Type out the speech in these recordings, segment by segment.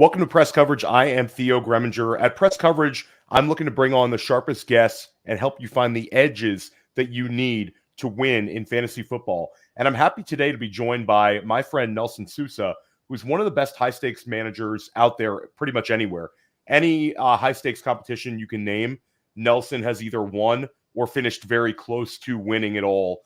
Welcome to Press Coverage. I am Theo Gremminger. At Press Coverage, I'm looking to bring on the sharpest guests and help you find the edges that you need to win in fantasy football. And I'm happy today to be joined by my friend Nelson Sousa, who's one of the best high-stakes managers out there pretty much anywhere. Any high-stakes competition you can name, Nelson has either won or finished very close to winning it all.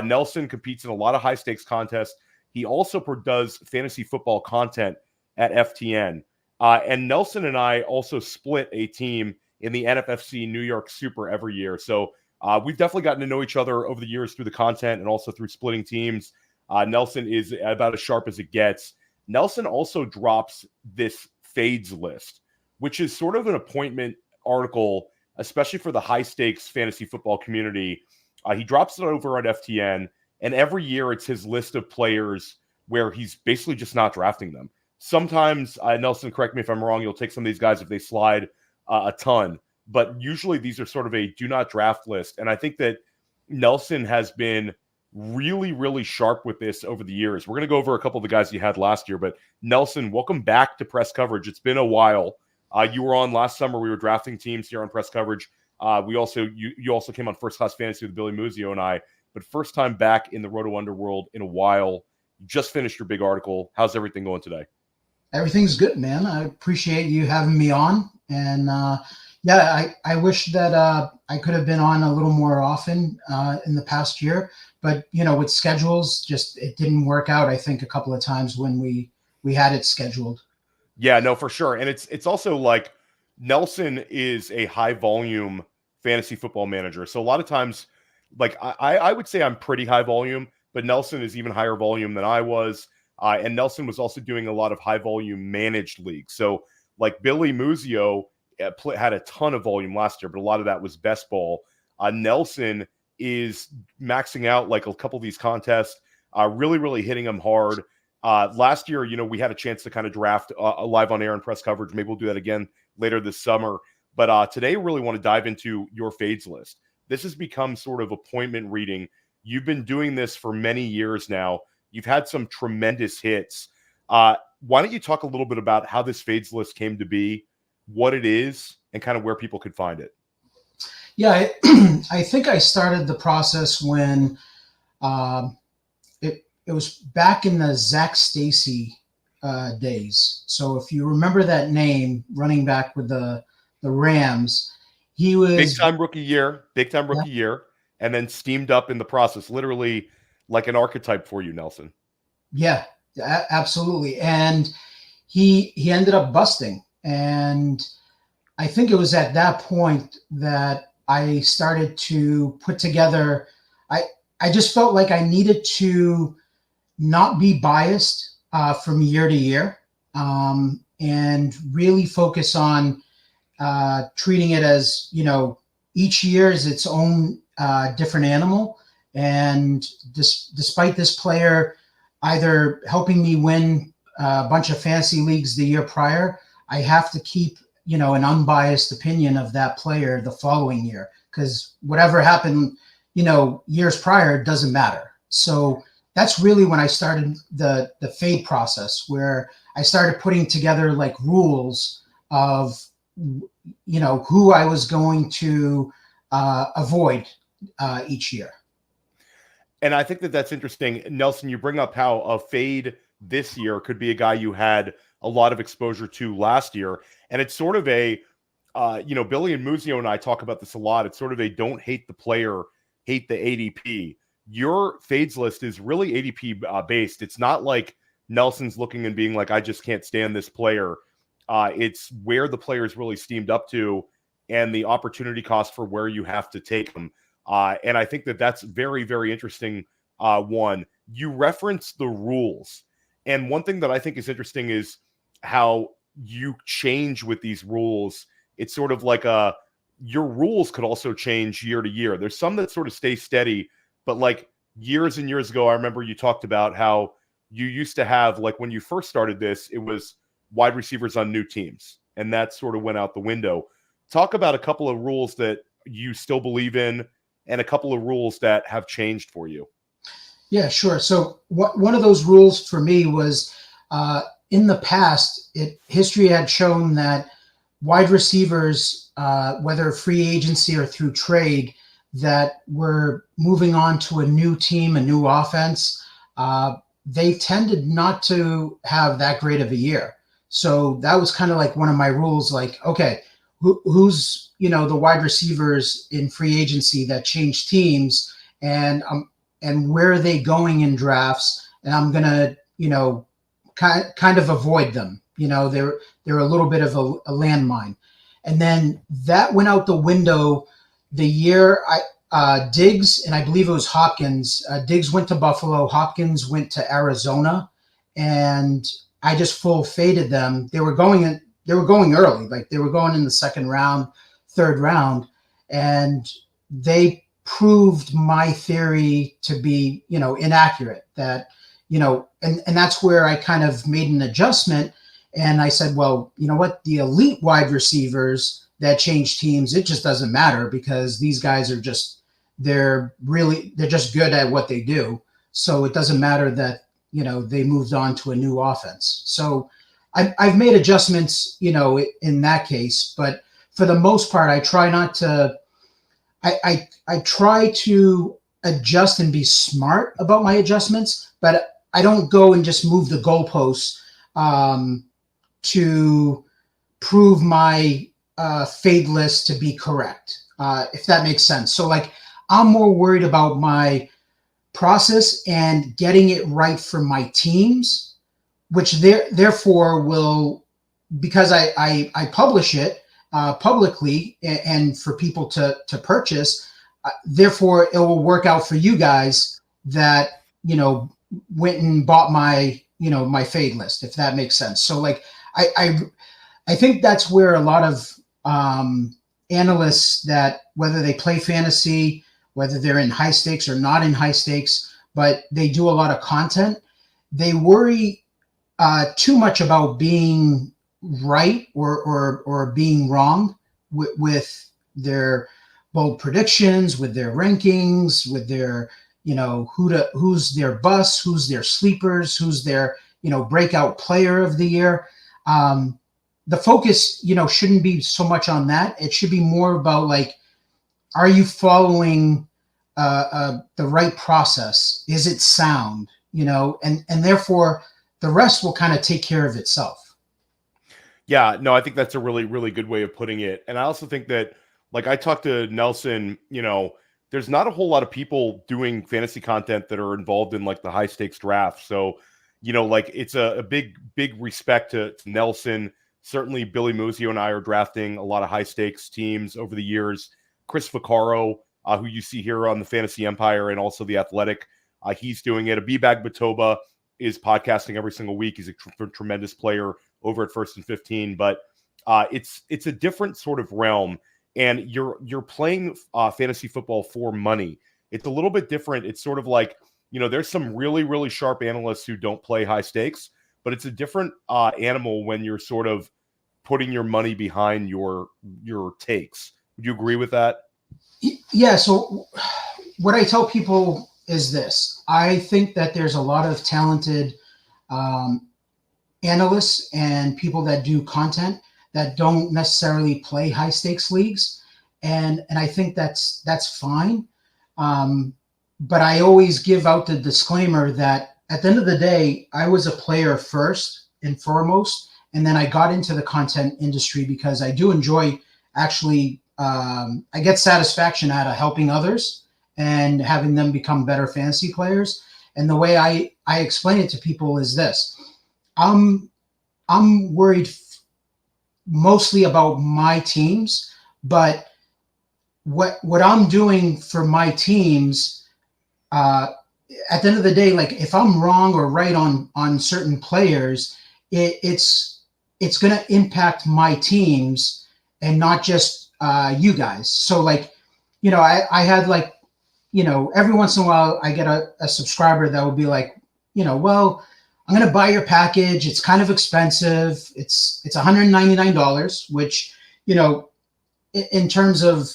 Nelson competes in a lot of high-stakes contests. He also does fantasy football content at FTN. And Nelson and I also split a team in the NFFC New York Super every year. So we've definitely gotten to know each other over the years through the content and also through splitting teams. Nelson is about as sharp as it gets. Nelson also drops this fades list, which is sort of an appointment article, especially for the high stakes fantasy football community. He drops it over at FTN, and every year it's his list of players where he's basically just not drafting them. Sometimes, Nelson, correct me if I'm wrong, you'll take some of these guys if they slide a ton. But usually these are sort of a do not draft list. And I think that Nelson has been really, really sharp with this over the years. We're going to go over a couple of the guys you had last year. But Nelson, welcome back to Press Coverage. It's been a while. You were on last summer. We were drafting teams here on Press Coverage. You also came on First Class Fantasy with Billy Muzio and I. But first time back in the Roto Underworld in a while. You just finished your big article. How's everything going today? Everything's good, man. I appreciate you having me on. And I wish that I could have been on a little more often in the past year. But, with schedules, it didn't work out, I think, a couple of times when we had it scheduled. Yeah, no, for sure. And it's also like Nelson is a high volume fantasy football manager. So a lot of times, like I would say I'm pretty high volume, but Nelson is even higher volume than I was. And Nelson was also doing a lot of high-volume managed leagues. So, like Billy Muzio had a ton of volume last year, but a lot of that was best ball. Nelson is maxing out like a couple of these contests, really, really hitting them hard. Last year, we had a chance to kind of draft live on air and Press Coverage. Maybe we'll do that again later this summer. But today, I really want to dive into your fades list. This has become sort of appointment reading. You've been doing this for many years now. You've had some tremendous hits. Why don't you talk a little bit about how this fades list came to be, what it is, and kind of where people could find it? Yeah, I think I started the process when it was back in the Zach Stacy days. So if you remember that name, running back with the Rams, he was big time rookie year, and then steamed up in the process, literally like an archetype for you, Nelson. Yeah, absolutely. And he ended up busting. And I think it was at that point that I started to put together, I just felt like I needed to not be biased from year to year and really focus on treating it as, each year is its own different animal. And despite this player either helping me win a bunch of fantasy leagues the year prior, I have to keep, an unbiased opinion of that player the following year, because whatever happened, years prior doesn't matter. So that's really when I started the fade process, where I started putting together like rules of, who I was going to avoid each year. And I think that that's interesting. Nelson, you bring up how a fade this year could be a guy you had a lot of exposure to last year. And it's sort of a, Billy and Muzio and I talk about this a lot. It's sort of a don't hate the player, hate the ADP. Your fades list is really ADP based. It's not like Nelson's looking and being like, I just can't stand this player. It's where the player is really steamed up to and the opportunity cost for where you have to take them. And I think that that's very, very interesting. One, you reference the rules. And one thing that I think is interesting is how you change with these rules. It's sort of like your rules could also change year to year. There's some that sort of stay steady, but like years and years ago, I remember you talked about how you used to have, like when you first started this, it was wide receivers on new teams. And that sort of went out the window. Talk about a couple of rules that you still believe in and a couple of rules that have changed for you. Yeah, sure. So one of those rules for me was in the past, history had shown that wide receivers, whether free agency or through trade, that were moving on to a new team, a new offense, they tended not to have that great of a year. So that was kind of like one of my rules, like, okay, who's, the wide receivers in free agency that change teams, and where are they going in drafts? And I'm going to, kind of avoid them. They're a little bit of a landmine. And then that went out the window the year Diggs, and I believe it was Hopkins. Diggs went to Buffalo, Hopkins went to Arizona, and I just full faded them. They were going early, like they were going in the second round, third round, and they proved my theory to be, inaccurate. That, and that's where I kind of made an adjustment. And I said, well, you know what? The elite wide receivers that change teams, it just doesn't matter, because these guys are they're just good at what they do. So it doesn't matter that, they moved on to a new offense. So I've made adjustments, in that case, but for the most part, I try not to, I try to adjust and be smart about my adjustments, but I don't go and just move the goalposts to prove my fade list to be correct, if that makes sense. So like, I'm more worried about my process and getting it right for my teams, which therefore will, because I publish it publicly and for people to purchase, therefore it will work out for you guys that, went and bought my, my fade list, if that makes sense. So like, I think that's where a lot of analysts, that whether they play fantasy, whether they're in high stakes or not in high stakes, but they do a lot of content, they worry too much about being right or being wrong with their bold predictions, with their rankings, with their, who's their bust, who's their sleepers, who's their, breakout player of the year. The focus, shouldn't be so much on that. It should be more about like, are you following the right process? Is it sound? And therefore the rest will kind of take care of itself. Yeah, no, I think that's a really, really good way of putting it. And I also think that, like, I talked to Nelson, there's not a whole lot of people doing fantasy content that are involved in like the high stakes draft. So, like it's a big, big respect to Nelson. Certainly Billy Muzio and I are drafting a lot of high stakes teams over the years. Chris Vaccaro, who you see here on the Fantasy Empire and also the Athletic, he's doing it. Abibag Batoba is podcasting every single week. He's a tremendous player over at First and 15, but it's a different sort of realm, and you're playing fantasy football for money. It's a little bit different. It's sort of like, there's some really, really sharp analysts who don't play high stakes, but it's a different animal when you're sort of putting your money behind your takes. Would you agree with that? Yeah. So what I tell people is this: I think that there's a lot of talented analysts and people that do content that don't necessarily play high stakes leagues. And I think that's fine. But I always give out the disclaimer that at the end of the day, I was a player first and foremost, and then I got into the content industry because I do enjoy actually, I get satisfaction out of helping others and having them become better fantasy players. And the way I explain it to people is this: I'm worried mostly about my teams, but what I'm doing for my teams, at the end of the day, like if I'm wrong or right on certain players, it's going to impact my teams and not just you guys. So like, I had like, every once in a while I get a subscriber that will be like, well, I'm going to buy your package. It's kind of expensive. It's $199, which, in terms of,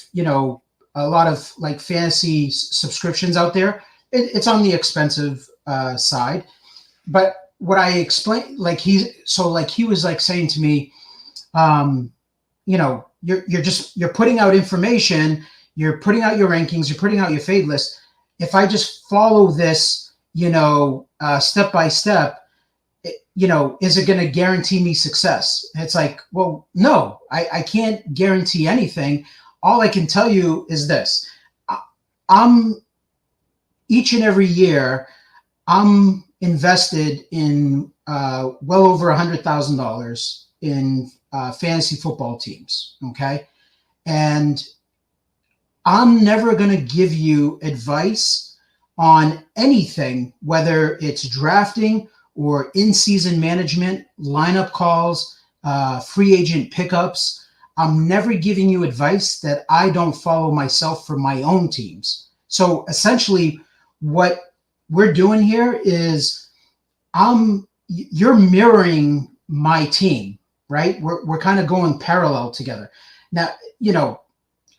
a lot of like fantasy subscriptions out there, it's on the expensive side. But what I explained, like he was like saying to me, you're putting out information, you're putting out your rankings, you're putting out your fade list. If I just follow this, step by step, is it going to guarantee me success? And it's like, well, no, I can't guarantee anything. All I can tell you is this. I'm each and every year, I'm invested in well over $100,000 in fantasy football teams. Okay. And I'm never going to give you advice on anything, whether it's drafting or in-season management, lineup calls, free agent pickups. I'm never giving you advice that I don't follow myself for my own teams. So essentially what we're doing here is you're mirroring my team, right? We're kind of going parallel together. Now,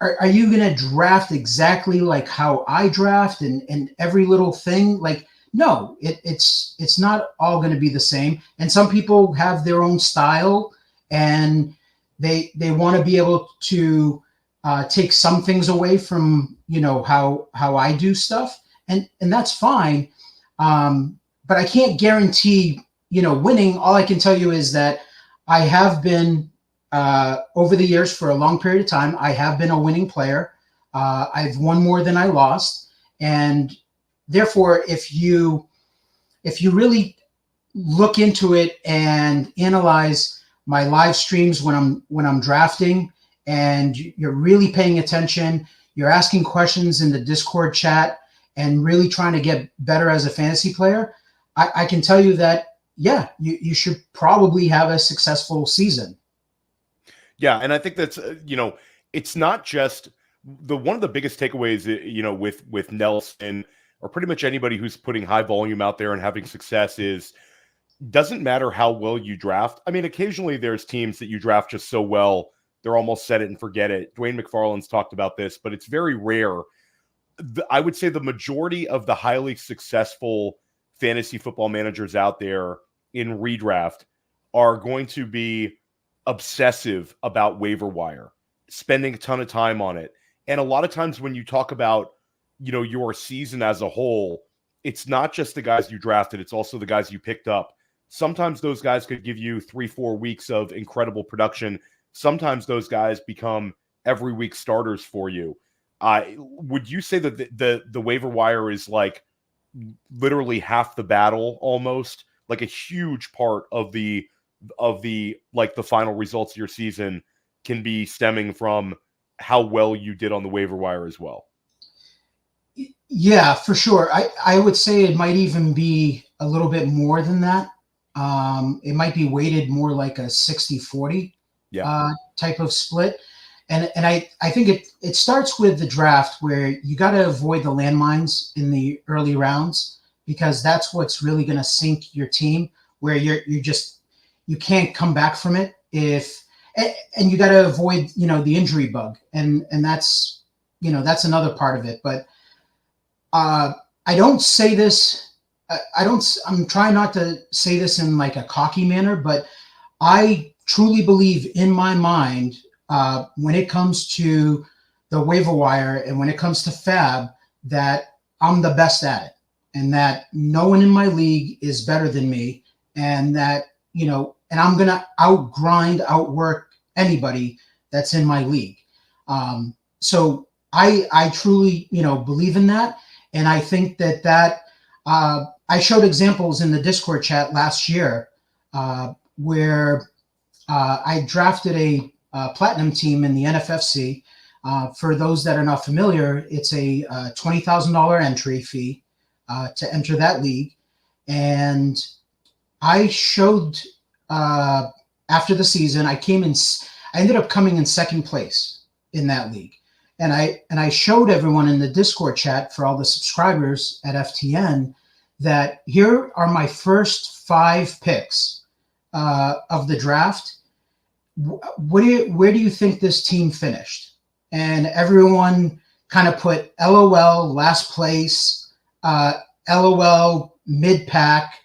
are you going to draft exactly like how I draft and every little thing? Like, no, it's not all going to be the same. And some people have their own style, and they want to be able to take some things away from how I do stuff, and that's fine. But I can't guarantee winning. All I can tell you is that I have been over the years, for a long period of time, I have been a winning player. I've won more than I lost, and therefore, if you really look into it and analyze my live streams when I'm drafting, and you're really paying attention, you're asking questions in the Discord chat, and really trying to get better as a fantasy player, I can tell you that, yeah, you should probably have a successful season. Yeah, and I think that's it's not just one of the biggest takeaways with Nelson, or pretty much anybody who's putting high volume out there and having success, is doesn't matter how well you draft. I mean, occasionally there's teams that you draft just so well they're almost set it and forget it. Dwayne McFarland's talked about this, but it's very rare. I would say the majority of the highly successful fantasy football managers out there in redraft are going to be obsessive about waiver wire, spending a ton of time on it. And a lot of times when you talk about, your season as a whole, it's not just the guys you drafted, it's also the guys you picked up. Sometimes those guys could give you 3-4 weeks of incredible production. Sometimes those guys become every week starters for you. Would you say that the waiver wire is like literally half the battle, almost like a huge part of the like the final results of your season can be stemming from how well you did on the waiver wire as well? Yeah, for sure. I would say it might even be a little bit more than that. It might be weighted more like a 60-40 type of split. And I think it starts with the draft, where you got to avoid the landmines in the early rounds, because that's what's really going to sink your team, where you can't come back from it and you got to avoid, the injury bug. And that's another part of it. But I don't say this. I'm trying not to say this in like a cocky manner, but I truly believe in my mind, when it comes to the waiver wire and when it comes to fab, that I'm the best at it, and that no one in my league is better than me, and that, and I'm going to outwork anybody that's in my league. So I truly, believe in that. And I think that I showed examples in the Discord chat last year where I drafted a platinum team in the NFFC. For those that are not familiar, it's a $20,000 entry fee to enter that league. And I showed after the season, I ended up coming in second place in that league. And I showed everyone in the Discord chat, for all the subscribers at FTN, that here are my first 5 picks of the draft. Where do you think this team finished? And everyone kind of put LOL last place, LOL mid pack.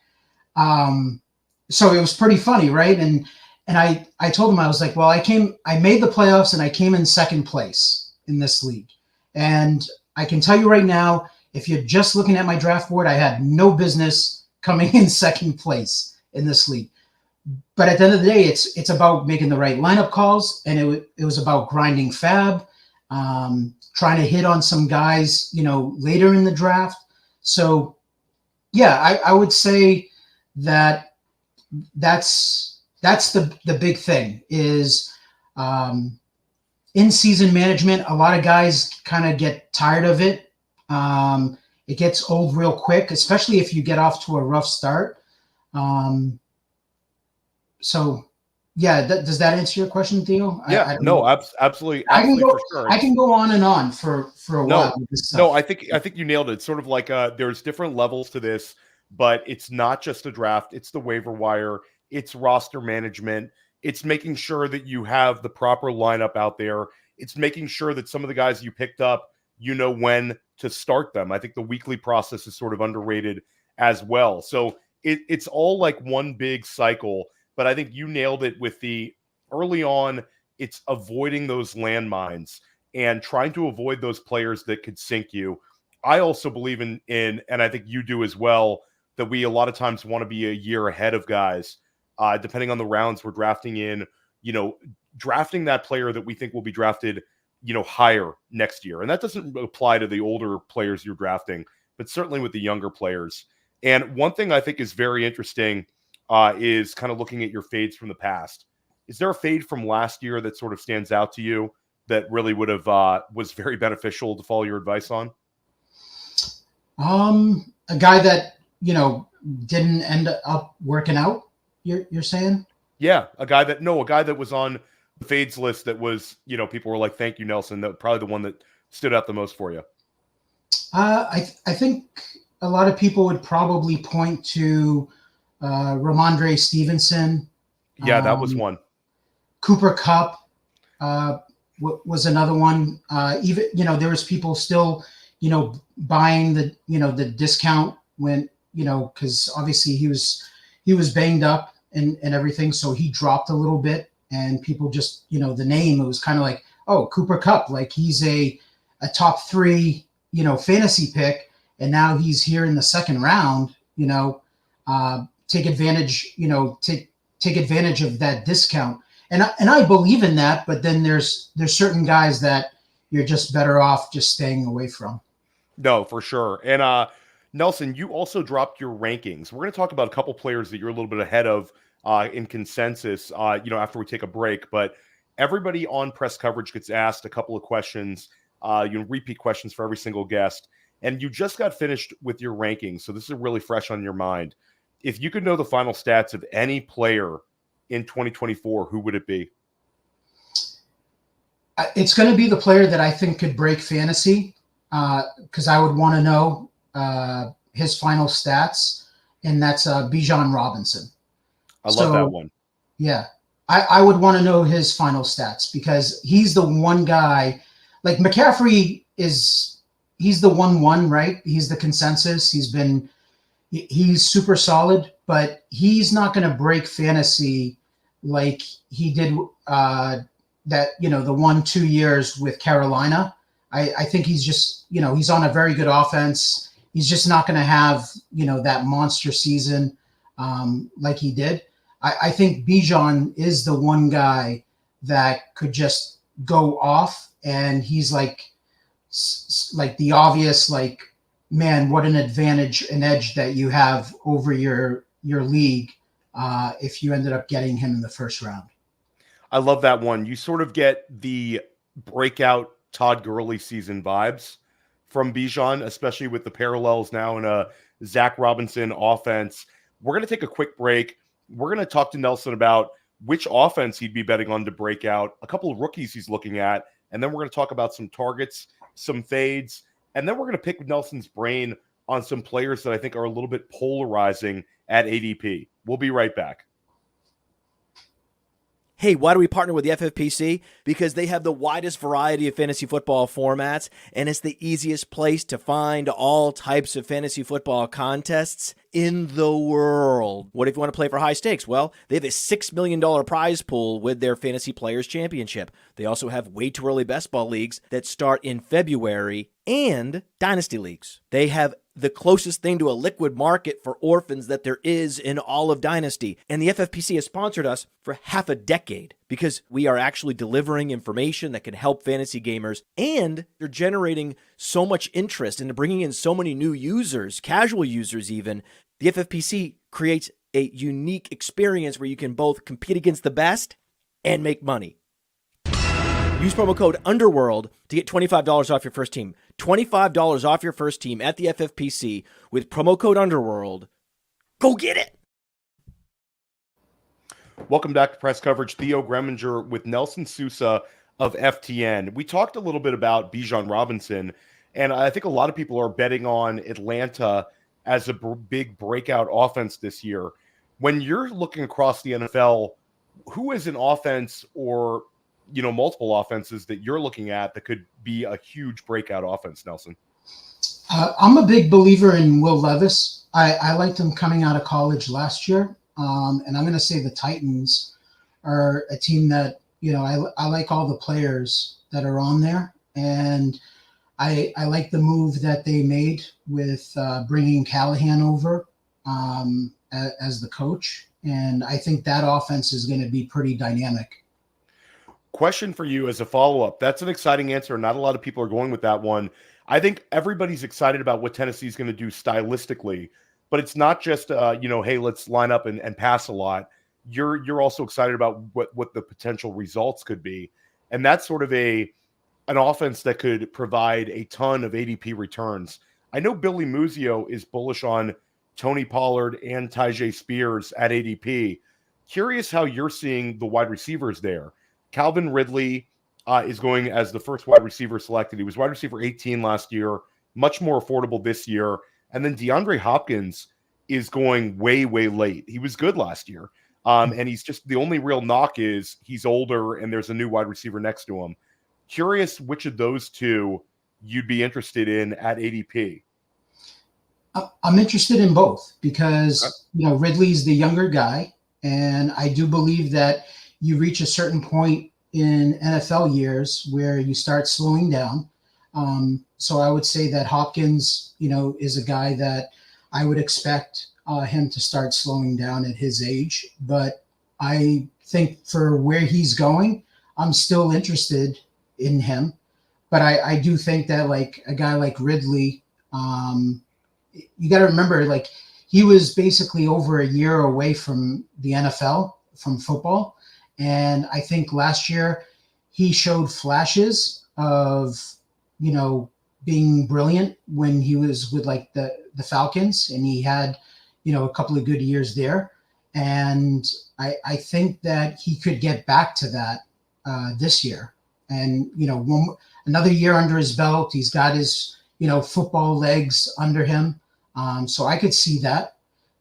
So it was pretty funny, right? And I told him, I was like, well, I made the playoffs and I came in second place in this league. And I can tell you right now, if you're just looking at my draft board, I had no business coming in second place in this league. But at the end of the day, it's about making the right lineup calls, and it was about grinding fab, trying to hit on some guys, later in the draft. So, yeah, I would say that's the big thing is in-season management. A lot of guys kind of get tired of it. It gets old real quick, especially if you get off to a rough start. So, yeah, does that answer your question, Theo? Yeah, absolutely, I can go, for sure. I can go on and on for a while with this stuff. No, I think you nailed it. Sort of like there's different levels to this, but it's not just a draft. It's the waiver wire. It's roster management. It's making sure that you have the proper lineup out there. It's making sure that some of the guys you picked up, you know when to start them. I think the weekly process is sort of underrated as well. So it's all like one big cycle. But I think you nailed it with the early on, it's avoiding those landmines and trying to avoid those players that could sink you. I also believe in, and I think you do as well, that we a lot of times want to be a year ahead of guys, depending on the rounds we're drafting in, drafting that player that we think will be drafted, higher next year. And that doesn't apply to the older players you're drafting, but certainly with the younger players. And one thing I think is very interesting is kind of looking at your fades from the past. Is there a fade from last year that sort of stands out to you that really would have was very beneficial to follow your advice on? A guy that didn't end up working out. You're saying? Yeah, a guy that was on the fades list that was people were like, "Thank you, Nelson." That probably the one that stood out the most for you. I think a lot of people would probably point to Ramondre Stevenson. Yeah, that was one. Cooper Kupp was another one. Even there was people still buying the discount when because obviously he was banged up and everything, so he dropped a little bit, and people just the name, it was kind of like, oh, Cooper Kupp, like he's a top 3 fantasy pick, and now he's here in the second round. Take advantage, take advantage of that discount. And I believe in that, but then there's certain guys that you're just better off just staying away from. No, for sure. And Nelson, you also dropped your rankings. We're going to talk about a couple players that you're a little bit ahead of in consensus, after we take a break. But everybody on press coverage gets asked a couple of questions, repeat questions for every single guest. And you just got finished with your rankings, so this is really fresh on your mind. If you could know the final stats of any player in 2024, who would it be? It's going to be the player that I think could break fantasy, because I would want to know his final stats, and that's Bijan Robinson. I love that one. Yeah, I would want to know his final stats, because he's the one guy. Like McCaffrey he's the 1-1, right? He's the consensus. He's super solid, but he's not going to break fantasy like he did the 1-2 years with Carolina. I think he's just, he's on a very good offense. He's just not going to have, that monster season like he did. I think Bijan is the one guy that could just go off, and he's like the obvious, like, man, what an advantage, an edge that you have over your league if you ended up getting him in the first round. I love that one. You sort of get the breakout Todd Gurley season vibes from Bijan, especially with the parallels now in a Zach Robinson offense. We're going to take a quick break. We're going to talk to Nelson about which offense he'd be betting on to break out, a couple of rookies he's looking at, and then we're going to talk about some targets, some fades, and then we're going to pick Nelson's brain on some players that I think are a little bit polarizing at ADP. We'll be right back. Hey, why do we partner with the FFPC? Because they have the widest variety of fantasy football formats, and it's the easiest place to find all types of fantasy football contests in the world. What if you want to play for high stakes? Well, they have a $6 million prize pool with their Fantasy Players Championship. They also have way too early best ball leagues that start in February and Dynasty leagues. They have the closest thing to a liquid market for orphans that there is in all of Dynasty. And the FFPC has sponsored us for half a decade because we are actually delivering information that can help fantasy gamers, and they're generating so much interest and bringing in so many new users, casual users even. The FFPC creates a unique experience where you can both compete against the best and make money. Use promo code UNDERWORLD to get $25 off your first team. $25 off your first team at the FFPC with promo code UNDERWORLD. Go get it! Welcome back to Press Coverage. Theo Gremminger with Nelson Sousa of FTN. We talked a little bit about Bijan Robinson, and I think a lot of people are betting on Atlanta as a big breakout offense this year. When you're looking across the NFL, who is an offense or multiple offenses that you're looking at that could be a huge breakout offense, Nelson? I'm a big believer in Will Levis. I liked him coming out of college last year. And I'm going to say the Titans are a team that, I like all the players that are on there. And I like the move that they made with bringing Callahan over as the coach. And I think that offense is going to be pretty dynamic. Question for you as a follow-up. That's an exciting answer. Not a lot of people are going with that one. I think everybody's excited about what Tennessee's going to do stylistically, but it's not just, hey, let's line up and pass a lot. You're also excited about what the potential results could be. And that's sort of an offense that could provide a ton of ADP returns. I know Billy Muzio is bullish on Tony Pollard and Tyjae Spears at ADP. Curious how you're seeing the wide receivers there. Calvin Ridley is going as the first wide receiver selected. He was wide receiver 18 last year, much more affordable this year. And then DeAndre Hopkins is going way, way late. He was good last year. And he's just, the only real knock is he's older and there's a new wide receiver next to him. Curious which of those two you'd be interested in at ADP. I'm interested in both because, Ridley's the younger guy. And I do believe that you reach a certain point in NFL years where you start slowing down. So I would say that Hopkins, is a guy that I would expect him to start slowing down at his age. But I think for where he's going, I'm still interested in him. But I do think that like a guy like Ridley, you got to remember, like he was basically over a year away from the NFL, from football. And I think last year he showed flashes of, being brilliant when he was with like the Falcons, and he had, a couple of good years there. And I think that he could get back to that this year. And, another year under his belt, he's got his, football legs under him. So I could see that.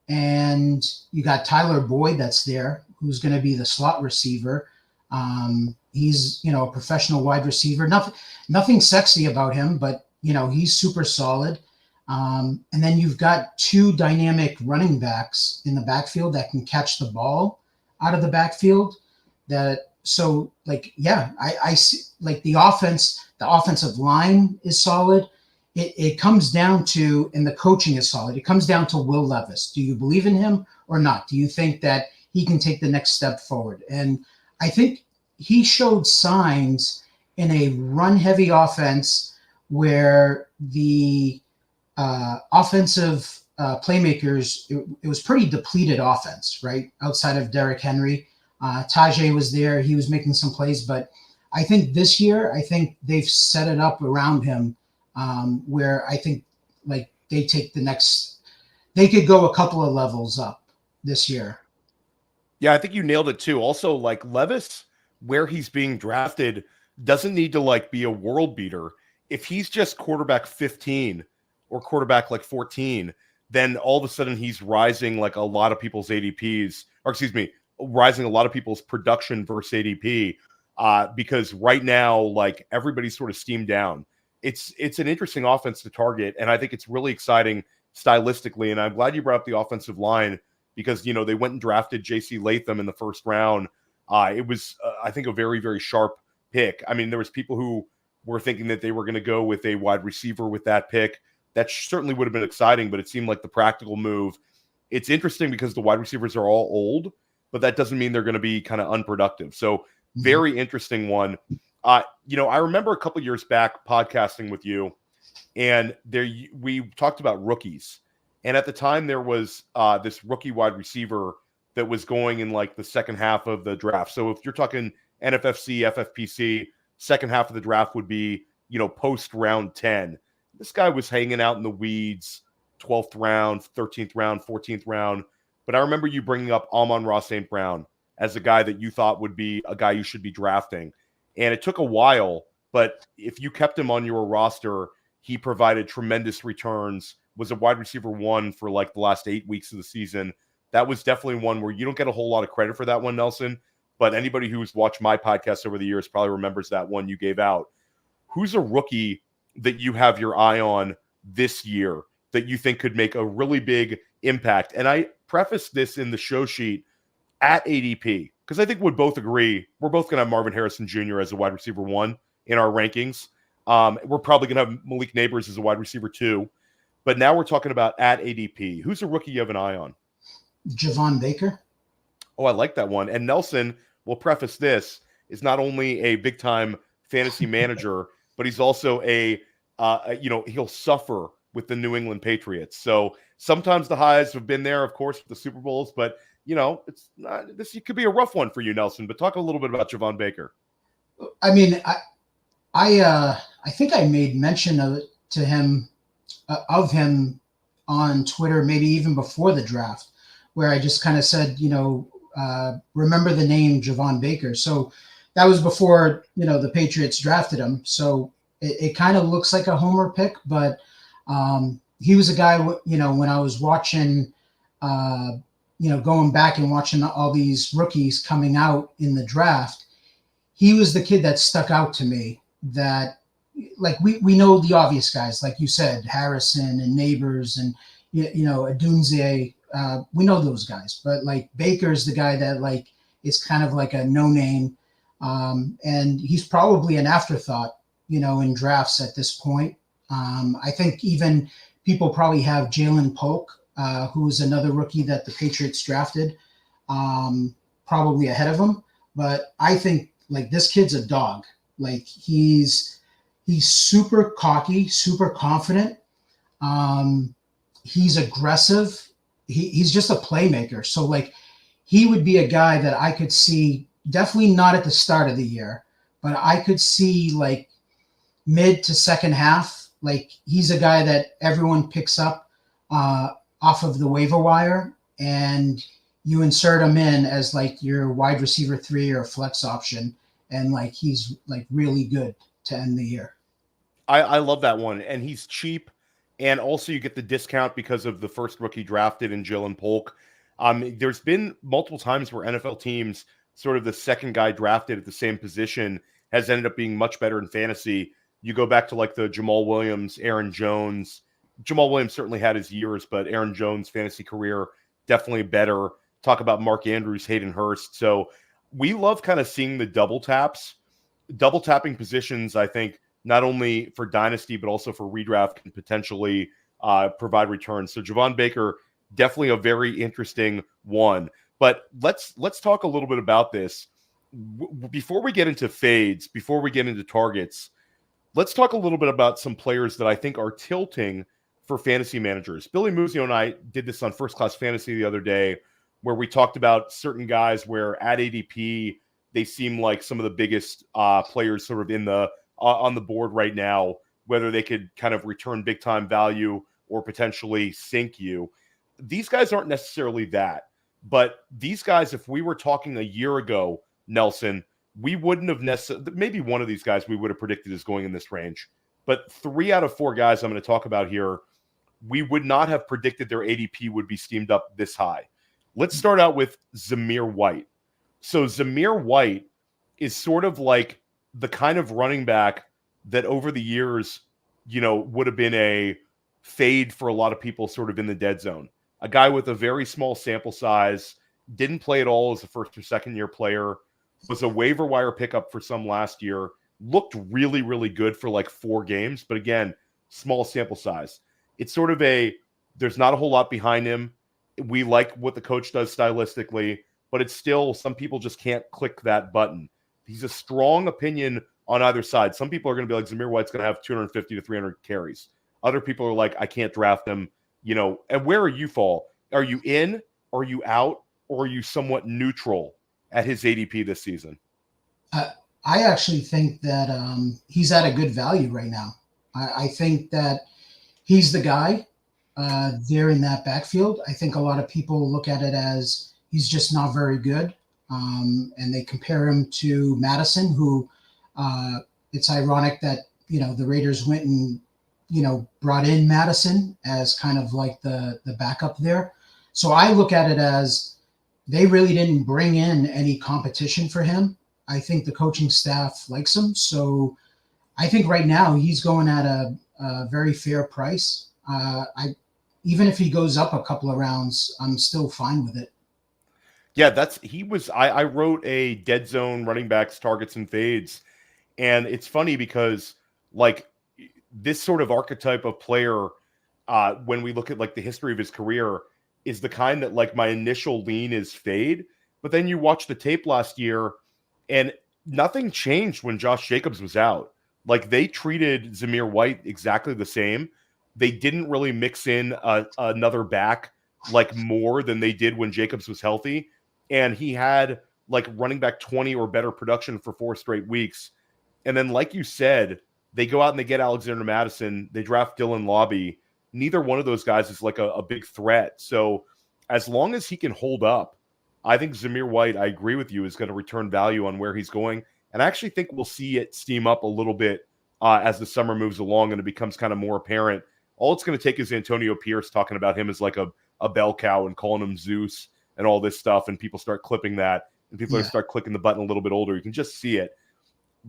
And you got Tyler Boyd that's there, who's going to be the slot receiver. He's, a professional wide receiver. Nothing sexy about him, but, he's super solid. And then you've got two dynamic running backs in the backfield that can catch the ball out of the backfield. I see like the offensive line is solid. It comes down to, and the coaching is solid. It comes down to Will Levis. Do you believe in him or not? Do you think that he can take the next step forward? And I think he showed signs in a run-heavy offense where the offensive playmakers, it was pretty depleted offense, right? Outside of Derrick Henry. Tajay was there. He was making some plays. But I think this year, they've set it up around him where I think like they could go a couple of levels up this year. Yeah, I think you nailed it too. Also, like Levis, where he's being drafted, doesn't need to like be a world beater. If he's just quarterback 15 or quarterback like 14, then all of a sudden he's rising like a lot of people's ADPs, or excuse me, rising a lot of people's production versus ADP because right now, like everybody's sort of steamed down. It's an interesting offense to target, and I think it's really exciting stylistically. And I'm glad you brought up the offensive line because, you know, they went and drafted J.C. Latham in the first round. It was, I think, a very, very sharp pick. I mean, there was people who were thinking that they were going to go with a wide receiver with that pick. That certainly would have been exciting, but it seemed like the practical move. It's interesting because the wide receivers are all old, but that doesn't mean they're going to be kind of unproductive. So very interesting one. You know, I remember a couple years back podcasting with you, and we talked about rookies. And at the time, there was this rookie wide receiver that was going in like the second half of the draft. So if you're talking NFFC, FFPC, second half of the draft would be, you know, post round 10. This guy was hanging out in the weeds, 12th round, 13th round, 14th round. But I remember you bringing up Amon-Ra St. Brown as a guy that you thought would be a guy you should be drafting. And it took a while, but if you kept him on your roster, he provided tremendous returns, was a wide receiver 1 for like the last 8 weeks of the season. That was definitely one where you don't get a whole lot of credit for that one, Nelson. But anybody who's watched my podcast over the years probably remembers that one you gave out. Who's a rookie that you have your eye on this year that you think could make a really big impact? And I prefaced this in the show sheet at ADP, because I think we'd both agree we're both going to have Marvin Harrison Jr. as a wide receiver 1 in our rankings. We're probably going to have Malik Neighbors as a wide receiver 2. But now we're talking about at ADP. Who's a rookie you have an eye on? Javon Baker. Oh, I like that one. And Nelson, will preface this, is not only a big-time fantasy manager, but he's also he'll suffer with the New England Patriots. So sometimes the highs have been there, of course, with the Super Bowls, but you know, it's not, this could be a rough one for you, Nelson. But talk a little bit about Javon Baker. I mean, I think I made mention of him on Twitter, maybe even before the draft, where I just kind of said, you know, remember the name Javon Baker. So that was before, you know, the Patriots drafted him. So it kind of looks like a homer pick, but he was a guy, you know, when I was watching, you know, going back and watching all these rookies coming out in the draft, he was the kid that stuck out to me. That, like, we know the obvious guys, like you said, Harrison and Neighbors and, you know, Adunze. We know those guys, but like Baker's the guy that like is kind of like a no-name, and he's probably an afterthought, you know, in drafts at this point. I think even people probably have Jalen Polk, who is another rookie that the Patriots drafted, probably ahead of him. But I think like this kid's a dog. Like he's super cocky, super confident. He's aggressive. He's just a playmaker. So like he would be a guy that I could see, definitely not at the start of the year, but I could see like mid to second half. Like he's a guy that everyone picks up off of the waiver wire, and you insert him in as like your wide receiver 3 or flex option. And like, he's like really good to end the year. I love that one. And he's cheap. And also you get the discount because of the first rookie drafted in Jalen Polk. There's been multiple times where NFL teams, sort of the second guy drafted at the same position, has ended up being much better in fantasy. You go back to like the Jamal Williams, Aaron Jones. Jamal Williams certainly had his years, but Aaron Jones' fantasy career definitely better. Talk about Mark Andrews, Hayden Hurst. So we love kind of seeing the double tapping positions. I think not only for Dynasty, but also for redraft can potentially provide returns. So Javon Baker, definitely a very interesting one. But let's talk a little bit about this. Before we get into fades, before we get into targets, let's talk a little bit about some players that I think are tilting for fantasy managers. Billy Muzio and I did this on First Class Fantasy the other day, where we talked about certain guys where at ADP, they seem like some of the biggest players sort of in the on the board right now, whether they could kind of return big time value or potentially sink you. These guys aren't necessarily that, but these guys, if we were talking a year ago, Nelson, we wouldn't have necessarily, maybe one of these guys we would have predicted is going in this range, but 3 out of 4 guys I'm going to talk about here, we would not have predicted their ADP would be steamed up this high. Let's start out with Zamir White. So Zamir White is sort of like the kind of running back that over the years, would have been a fade for a lot of people sort of in the dead zone. A guy with a very small sample size, didn't play at all as a first or second year player, was a waiver wire pickup for some last year, looked really, really good for like 4 games. But again, small sample size. It's sort of there's not a whole lot behind him. We like what the coach does stylistically, but it's still, some people just can't click that button. He's a strong opinion on either side. Some people are going to be like, Zamir White's going to have 250 to 300 carries. Other people are like, I can't draft him, and where are you fall? Are you in? Are you out? Or are you somewhat neutral at his ADP this season? I actually think that he's at a good value right now. I think that he's the guy there in that backfield. I think a lot of people look at it as he's just not very good. And they compare him to Madison, who it's ironic that, the Raiders went and, brought in Madison as kind of like the backup there. So I look at it as they really didn't bring in any competition for him. I think the coaching staff likes him. So I think right now he's going at a very fair price. Even if he goes up a couple of rounds, I'm still fine with it. Yeah, I wrote a dead zone running backs, targets, and fades. And it's funny because like this sort of archetype of player, when we look at like the history of his career, is the kind that like my initial lean is fade. But then you watch the tape last year and nothing changed when Josh Jacobs was out. Like they treated Zamir White exactly the same. They didn't really mix in another back like more than they did when Jacobs was healthy. And he had like running back 20 or better production for 4 straight weeks. And then, like you said, they go out and they get Alexander Madison. They draft Dylan Lobby. Neither one of those guys is like a big threat. So as long as he can hold up, I think Zamir White, I agree with you, is going to return value on where he's going. And I actually think we'll see it steam up a little bit as the summer moves along and it becomes kind of more apparent. All it's going to take is Antonio Pierce talking about him as like a bell cow and calling him Zeus and all this stuff, and people start clipping that, and people are going to start clicking the button a little bit older. You can just see it.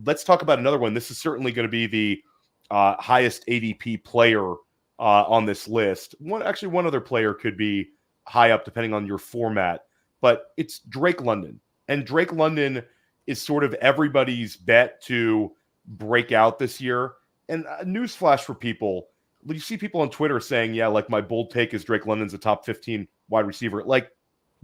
Let's talk about another one. This is certainly going to be the highest ADP player on this list. One other player could be high up depending on your format, but it's Drake London. And Drake London is sort of everybody's bet to break out this year. And a newsflash for people, you see people on Twitter saying, yeah, like my bold take is Drake London's a top 15 wide receiver. Like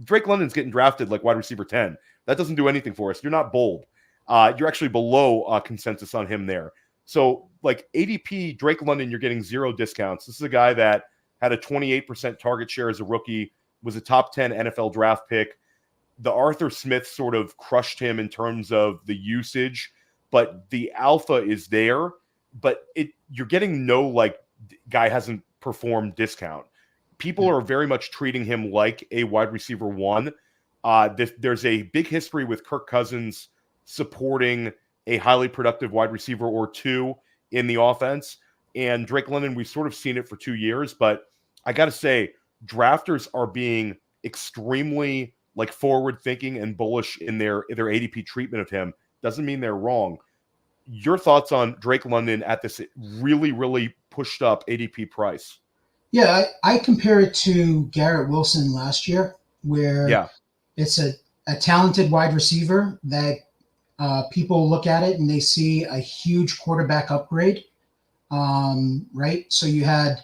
Drake London's getting drafted like wide receiver 10. That doesn't do anything for us. You're not bold. You're actually below consensus on him there. So like ADP, Drake London, you're getting 0 discounts. This is a guy that had a 28% target share as a rookie, was a top 10 NFL draft pick. The Arthur Smith sort of crushed him in terms of the usage, but the alpha is there. But you're getting no like guy hasn't performed discount. People are very much treating him like a wide receiver 1. There's a big history with Kirk Cousins supporting a highly productive wide receiver or 2 in the offense. And Drake London, we've sort of seen it for 2 years, but I got to say, drafters are being extremely like forward thinking and bullish in their ADP treatment of him. Doesn't mean they're wrong. Your thoughts on Drake London at this really, really pushed up ADP price? Yeah, I compare it to Garrett Wilson last year, where it's a talented wide receiver that people look at it and they see a huge quarterback upgrade, right? So you had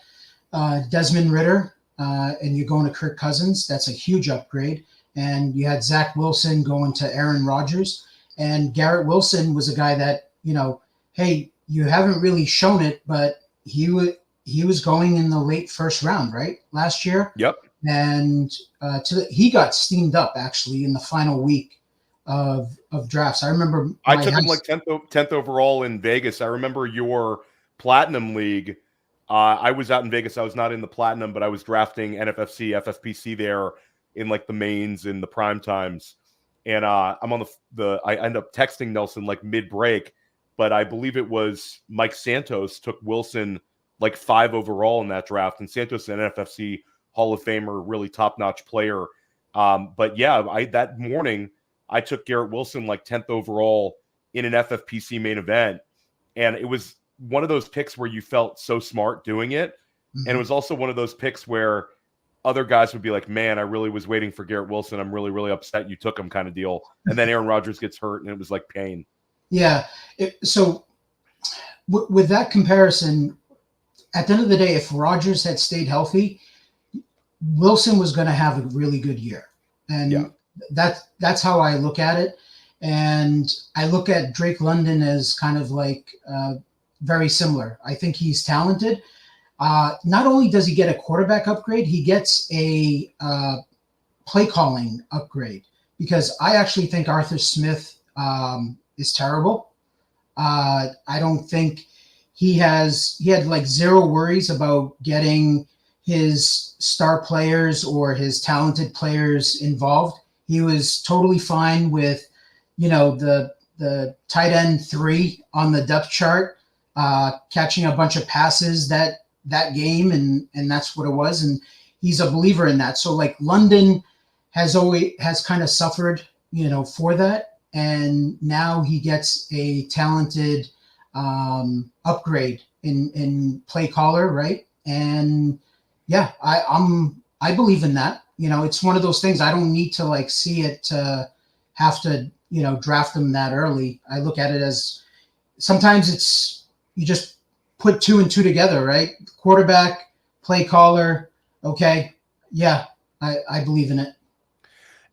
Desmond Ridder and you're going to Kirk Cousins. That's a huge upgrade. And you had Zach Wilson going to Aaron Rodgers. And Garrett Wilson was a guy that, hey, you haven't really shown it, but he was going in the late first round, right? Last year. Yep. And he got steamed up actually in the final week of drafts. I remember I took him like 10th overall in Vegas. I remember your Platinum League. I was out in Vegas. I was not in the Platinum, but I was drafting NFFC, FFPC there in like the mains in the prime times. And I'm on I end up texting Nelson like mid-break, but I believe it was Mike Santos took Wilson like 5 overall in that draft. And Santos, an NFFC Hall of Famer, really top-notch player. But yeah, that morning I took Garrett Wilson like 10th overall in an FFPC main event. And it was one of those picks where you felt so smart doing it. Mm-hmm. And it was also one of those picks where other guys would be like, man, I really was waiting for Garrett Wilson. I'm really, really upset you took him kind of deal. And then Aaron Rodgers gets hurt and it was like pain. Yeah. So with that comparison, at the end of the day, if Rodgers had stayed healthy, Wilson was going to have a really good year. And that's how I look at it. And I look at Drake London as kind of like very similar. I think he's talented. Not only does he get a quarterback upgrade, he gets a play calling upgrade, because I actually think Arthur Smith is terrible. I don't think he had like zero worries about getting his star players or his talented players involved. He was totally fine with, the tight end 3 on the depth chart, catching a bunch of passes that game, and that's what it was. And he's a believer in that. So like London has kind of suffered, for that. And now he gets a talented upgrade in play caller, right? And yeah, I believe in that. It's one of those things. I don't need to like see it to have to, draft them that early. I look at it as sometimes you just put 2 and 2 together, right? Quarterback, play caller. Okay. Yeah, I believe in it.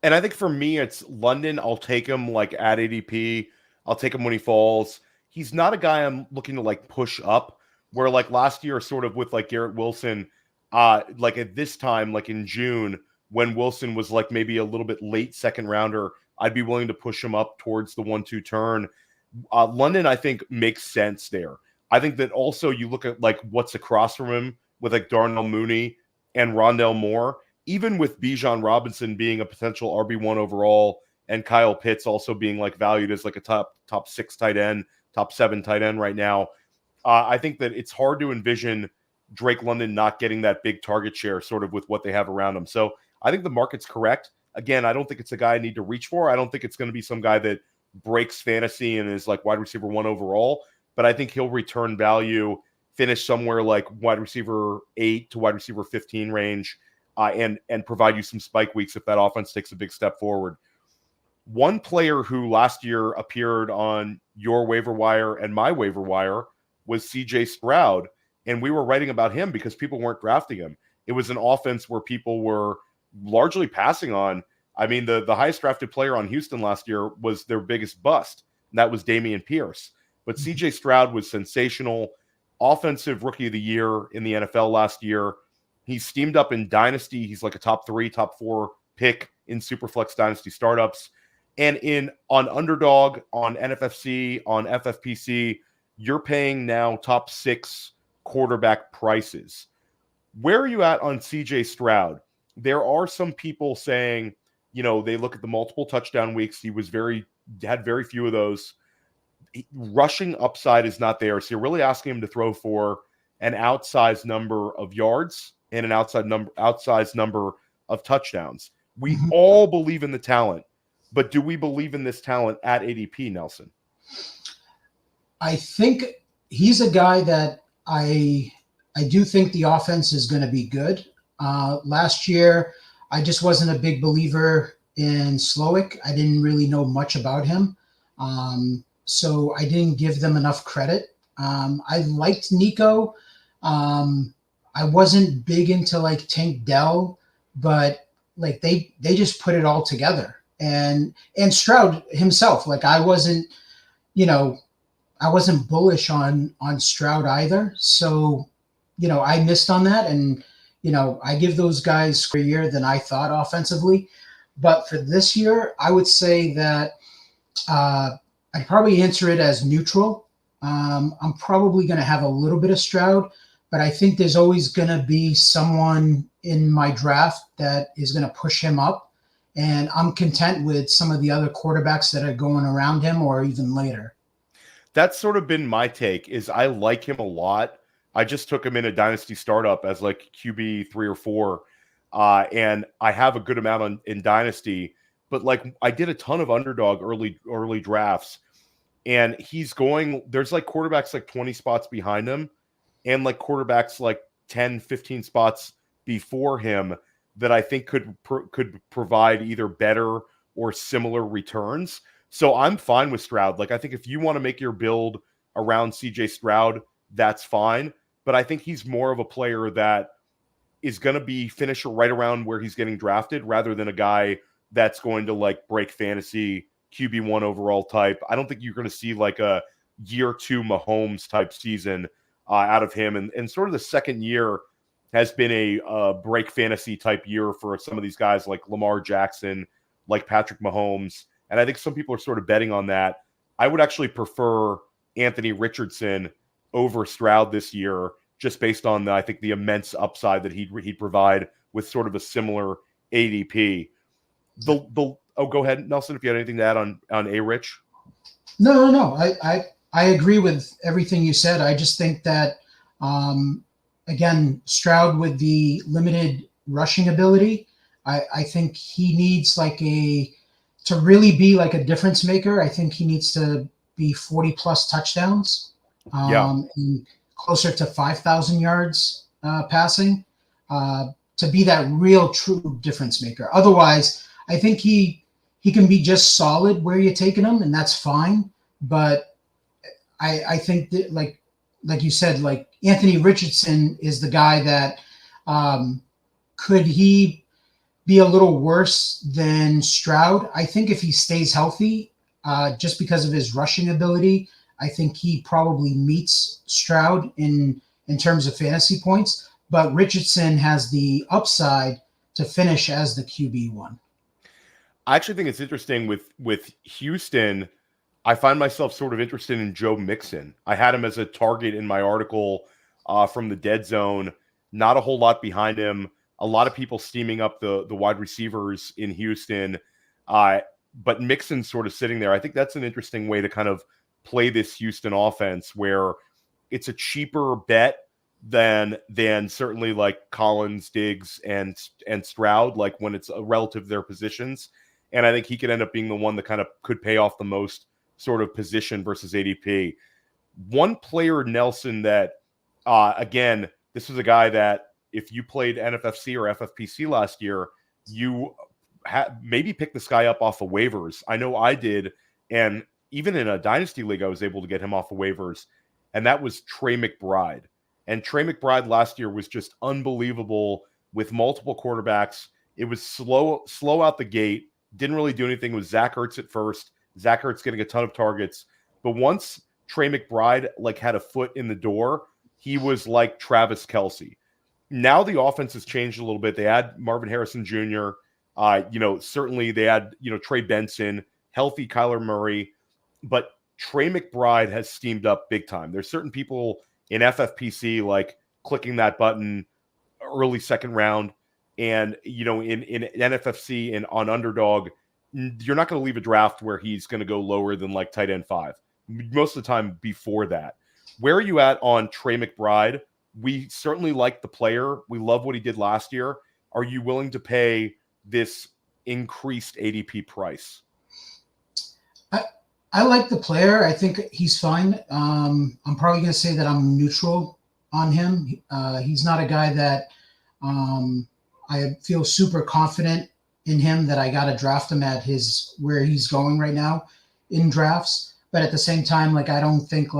And I think for me, it's London. I'll take him like at ADP. I'll take him when he falls. He's not a guy I'm looking to like push up, where like last year, sort of with like Garrett Wilson, like at this time, like in June, when Wilson was like maybe a little bit late second rounder, I'd be willing to push him up towards the 1-2 turn. London, I think, makes sense there. I think that also you look at like what's across from him with like Darnell Mooney and Rondell Moore, even with Bijan Robinson being a potential RB1 overall and Kyle Pitts also being like valued as like a top 6 tight end, top 7 tight end right now. I think that it's hard to envision Drake London not getting that big target share sort of with what they have around him. So I think the market's correct. Again, I don't think it's a guy I need to reach for. I don't think it's going to be some guy that breaks fantasy and is like wide receiver 1 overall, but I think he'll return value, finish somewhere like wide receiver 8 to wide receiver 15 range, and provide you some spike weeks if that offense takes a big step forward. One player who last year appeared on your waiver wire and my waiver wire was CJ Stroud, and we were writing about him because people weren't drafting him. It was an offense where people were largely passing on. I mean, the highest drafted player on Houston last year was their biggest bust, and that was Dameon Pierce. But CJ Stroud was sensational, offensive rookie of the year in the NFL last year. He's steamed up in Dynasty. He's like a top 3, top 4 pick in Superflex Dynasty startups. And on Underdog, on NFFC, on FFPC, you're paying now top 6 quarterback prices. Where are you at on CJ Stroud? There are some people saying, they look at the multiple touchdown weeks. He had very few of those. Rushing upside is not there. So you're really asking him to throw for an outsized number of yards and an outsized number of touchdowns. We all believe in the talent, but do we believe in this talent at ADP, Nelson? I think he's a guy that I do think the offense is going to be good. Last year, I just wasn't a big believer in Slowick. I didn't really know much about him. So I didn't give them enough credit. I liked Nico. I wasn't big into like Tank Dell, but like they just put it all together. And Stroud himself, like I wasn't bullish on Stroud either. So, I missed on that. And, I give those guys a year than I thought offensively. But for this year, I would say that I'd probably answer it as neutral. I'm probably going to have a little bit of Stroud, but I think there's always going to be someone in my draft that is going to push him up. And I'm content with some of the other quarterbacks that are going around him or even later. That's sort of been my take, is I like him a lot. I just took him in a Dynasty startup as like QB 3 or 4. And I have a good amount in Dynasty, but like I did a ton of underdog early drafts, and there's like quarterbacks like 20 spots behind him, and like quarterbacks like 10, 15 spots before him that I think could provide either better or similar returns. So I'm fine with Stroud. Like I think if you want to make your build around CJ Stroud, that's fine. But I think he's more of a player that is going to be finisher right around where he's getting drafted rather than a guy that's going to like break fantasy QB1 overall type. I don't think you're going to see like a year 2 Mahomes type season out of him. And sort of the second year has been a break fantasy type year for some of these guys like Lamar Jackson, like Patrick Mahomes. And I think some people are sort of betting on that. I would actually prefer Anthony Richardson over Stroud this year, just based on I think the immense upside that he'd provide with sort of a similar ADP. Go ahead, Nelson, if you had anything to add on A-Rich. No. I agree with everything you said. I just think that, again, Stroud with the limited rushing ability, I think he needs to really be like a difference maker. I think he needs to be 40 plus touchdowns, and closer to 5,000 yards passing to be that real true difference maker. Otherwise, I think he can be just solid where you're taking him, and that's fine. But I think that like you said, like Anthony Richardson is the guy that could he be a little worse than Stroud? I think if he stays healthy, just because of his rushing ability, I think he probably meets Stroud in terms of fantasy points. But Richardson has the upside to finish as the QB1. I actually think it's interesting with Houston. I find myself sort of interested in Joe Mixon. I had him as a target in my article from the Dead Zone. Not a whole lot behind him. A lot of people steaming up the wide receivers in Houston. But Mixon's sort of sitting there. I think that's an interesting way to kind of play this Houston offense, where it's a cheaper bet than certainly like Collins, Diggs, and Stroud, like when it's relative to their positions. And I think he could end up being the one that kind of could pay off the most sort of position versus ADP. One player, Nelson, that, again, this was a guy that if you played NFFC or FFPC last year, you maybe picked this guy up off of waivers. I know I did. And even in a Dynasty league, I was able to get him off of waivers. And that was Trey McBride. And Trey McBride last year was just unbelievable with multiple quarterbacks. It was slow out the gate. Didn't really do anything with Zach Ertz at first. Zach Ertz getting a ton of targets. But once Trey McBride like had a foot in the door, he was like Travis Kelce. Now the offense has changed a little bit. They had Marvin Harrison Jr. Certainly they had, Trey Benson, healthy Kyler Murray. But Trey McBride has steamed up big time. There's certain people in FFPC like clicking that button early second round. And, in NFFC and on Underdog, you're not going to leave a draft where he's going to go lower than like tight end 5. Most of the time before that. Where are you at on Trey McBride? We certainly like the player. We love what he did last year. Are you willing to pay this increased ADP price? I like the player. I think he's fine. I'm probably going to say that I'm neutral on him. He's not a guy that I feel super confident in him that I got to draft him at where he's going right now in drafts. But at the same time, like I don't think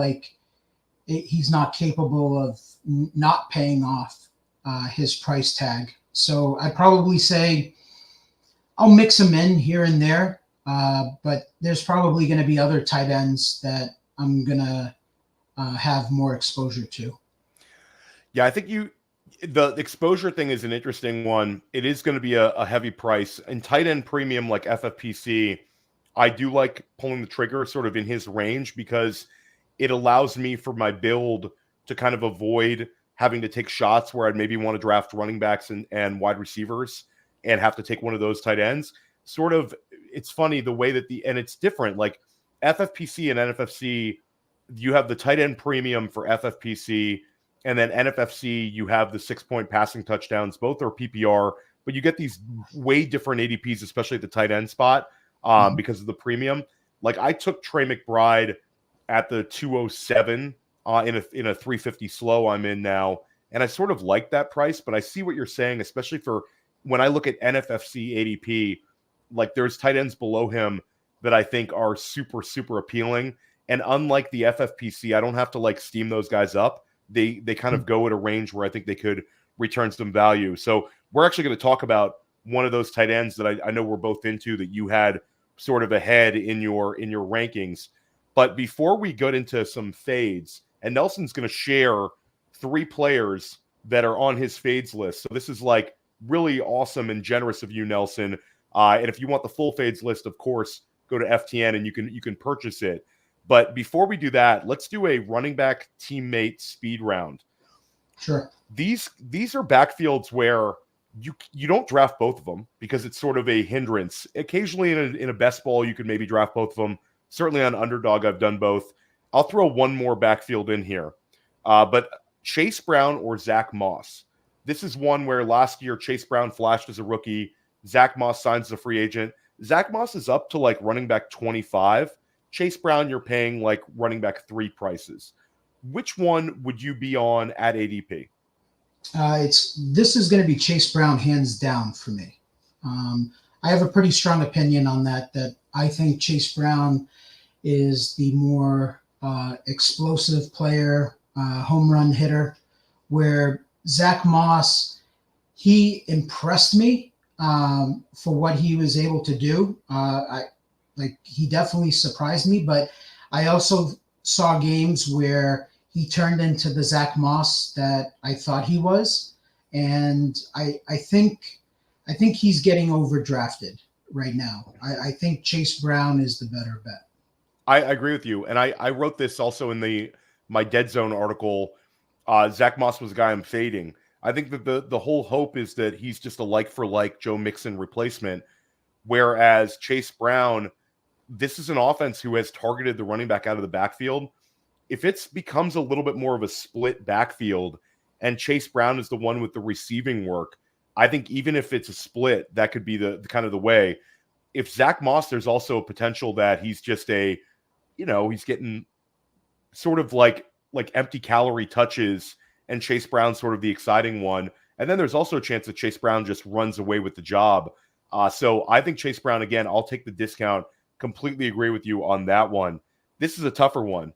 he's not capable of not paying off his price tag. So I'd probably say I'll mix him in here and there. But there's probably going to be other tight ends that I'm going to have more exposure to. Yeah, I think the exposure thing is an interesting one. It is going to be a heavy price. In tight end premium like FFPC, I do like pulling the trigger sort of in his range because it allows me for my build to kind of avoid having to take shots where I'd maybe want to draft running backs and wide receivers and have to take one of those tight ends. Sort of, it's funny the way that and it's different. Like FFPC and NFFC, you have the tight end premium for FFPC, and then NFFC, you have the 6-point passing touchdowns. Both are PPR. but you get these way different ADPs, especially at the tight end spot, because of the premium. Like I took Trey McBride at the 207 in a 350 slow I'm in now, and I sort of like that price, but I see what you're saying, especially for when I look at NFFC ADP, like there's tight ends below him that I think are super, super appealing. And unlike the FFPC, I don't have to like steam those guys up. They kind of go at a range where I think they could return some value. So we're actually going to talk about one of those tight ends that I know we're both into that you had sort of ahead in your rankings. But before we get into some fades, and Nelson's going to share 3 players that are on his fades list. So this is like really awesome and generous of you, Nelson. And if you want the full fades list, of course, go to FTN and you can purchase it. But before we do that, let's do a running back teammate speed round. Sure. These are backfields where you don't draft both of them because it's sort of a hindrance. Occasionally in a best ball, you could maybe draft both of them. Certainly on Underdog, I've done both. I'll throw one more backfield in here. But Chase Brown or Zach Moss. This is one where last year Chase Brown flashed as a rookie. Zach Moss signs as a free agent. Zach Moss is up to like running back 25. Chase Brown, you're paying like running back 3 prices. Which one would you be on at ADP? This is going to be Chase Brown hands down for me. I have a pretty strong opinion on that I think Chase Brown is the more explosive player, home run hitter, where Zach Moss, he impressed me for what he was able to do. He definitely surprised me, but I also saw games where he turned into the Zach Moss that I thought he was. And I think he's getting overdrafted right now. I think Chase Brown is the better bet. I agree with you. And I wrote this also in my Dead Zone article. Zach Moss was a guy I'm fading. I think that the whole hope is that he's just a like-for-like Joe Mixon replacement, whereas Chase Brown, this is an offense who has targeted the running back out of the backfield. If it becomes a little bit more of a split backfield and Chase Brown is the one with the receiving work, I think even if it's a split, that could be the kind of the way. If Zach Moss, there's also a potential that he's just he's getting sort of like empty calorie touches and Chase Brown's sort of the exciting one. And then there's also a chance that Chase Brown just runs away with the job. So I think Chase Brown, again, I'll take the discount. Completely agree with you on that one. This is a tougher one.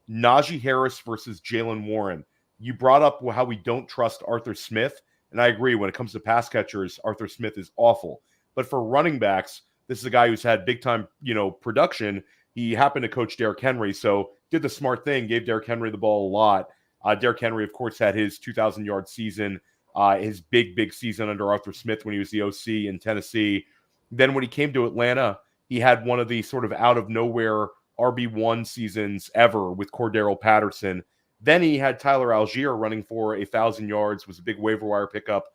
Najee Harris versus Jaylen Warren. You brought up how we don't trust Arthur Smith, and I agree. When it comes to pass catchers, Arthur Smith is awful. But for running backs, this is a guy who's had big-time, production. He happened to coach Derrick Henry, so did the smart thing, gave Derrick Henry the ball a lot. Derrick Henry, of course, had his 2,000-yard season, his big season under Arthur Smith when he was the OC in Tennessee. Then when he came to Atlanta, he had one of the sort of out-of-nowhere RB1 seasons ever with Cordero Patterson. Then he had Tyler Algier running for 1,000 yards, was a big waiver wire pickup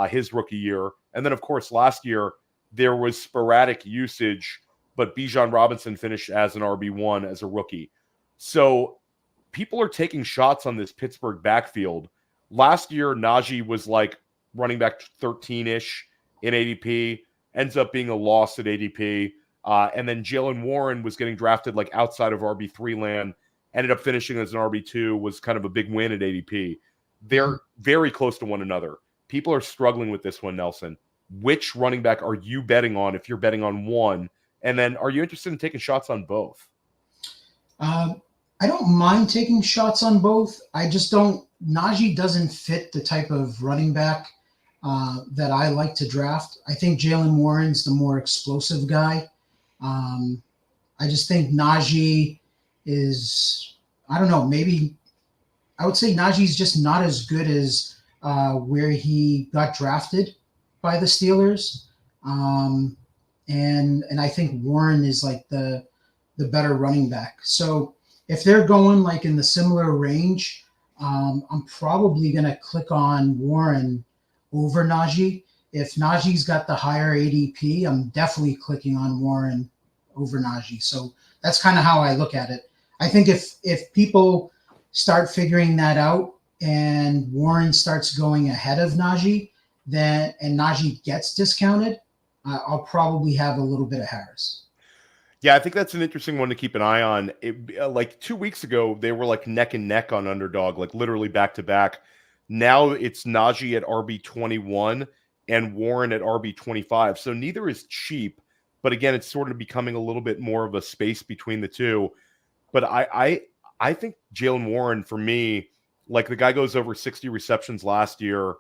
his rookie year. And then, of course, last year, there was sporadic usage, but Bijan Robinson finished as an RB1 as a rookie. So people are taking shots on this Pittsburgh backfield. Last year, Najee was like running back 13-ish in ADP, ends up being a loss at ADP. And then Jaylen Warren was getting drafted like outside of RB3 land, ended up finishing as an RB2, was kind of a big win at ADP. They're very close to one another. People are struggling with this one, Nelson. Which running back are you betting on if you're betting on one? And then are you interested in taking shots on both? I don't mind taking shots on both. I just don't. Najee doesn't fit the type of running back that I like to draft. I think Jaylen Warren's the more explosive guy. I just think Najee is, I don't know, maybe I would say Najee's just not as good as where he got drafted by the Steelers. And I think Warren is like the better running back. So if they're going like in the similar range, I'm probably going to click on Warren over Najee. If Najee's got the higher ADP, I'm definitely clicking on Warren over Najee. So that's kind of how I look at it. I think if people start figuring that out and Warren starts going ahead of Najee, then and Najee gets discounted, I'll probably have a little bit of Harris. Yeah, I think that's an interesting one to keep an eye on. Like 2 weeks ago, they were like neck and neck on underdog, like literally back to back. Now it's Najee at RB21 and Warren at RB25. So neither is cheap, but again, it's sort of becoming a little bit more of a space between the two. But I think Jalen Warren, for me, like the guy goes over 60 receptions last year,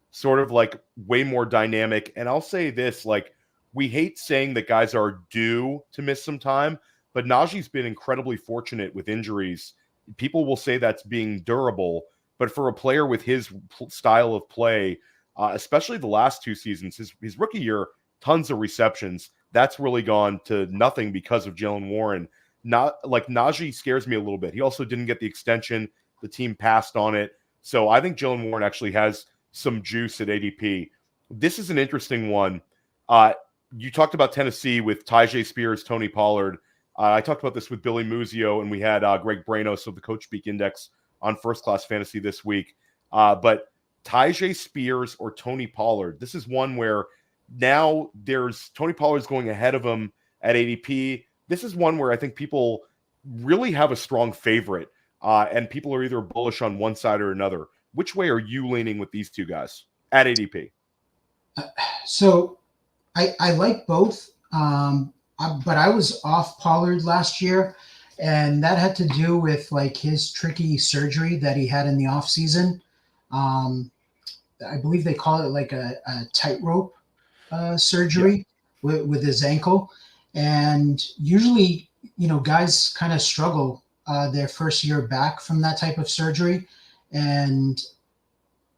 sort of like way more dynamic. And I'll say this, like, we hate saying that guys are due to miss some time, but Najee's been incredibly fortunate with injuries. People will say that's being durable, but for a player with his style of play, especially the last 2 seasons, his rookie year, tons of receptions. That's really gone to nothing because of Jalen Warren. Not like Najee scares me a little bit. He also didn't get the extension. The team passed on it. So I think Jalen Warren actually has some juice at ADP. This is an interesting one. You talked about Tennessee with Tyjae Spears, Tony Pollard. I talked about this with Billy Muzio, and we had Greg Branos of the Coach Speak Index on First Class Fantasy this week. But Tyjae Spears or Tony Pollard, this is one where now there's Tony Pollard's going ahead of him at ADP. This is one where I think people really have a strong favorite, and people are either bullish on one side or another. Which way are you leaning with these two guys at ADP? So I like both, but I was off Pollard last year, and that had to do with like his tricky surgery that he had in the off season. I believe they call it like a tightrope surgery with his ankle. And usually, guys kind of struggle their first year back from that type of surgery. And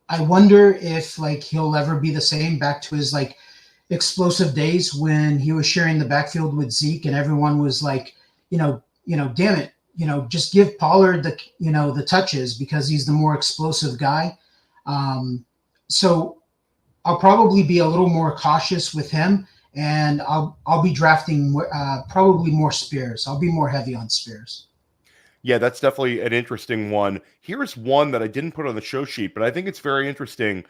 I wonder if like he'll ever be the same back to his like explosive days when he was sharing the backfield with Zeke and everyone was like, damn it, just give Pollard the touches because he's the more explosive guy. So I'll probably be a little more cautious with him, and I'll be drafting probably more Spears. I'll be more heavy on Spears. Yeah, that's definitely an interesting one. Here's one that I didn't put on the show sheet, but I think it's very interesting.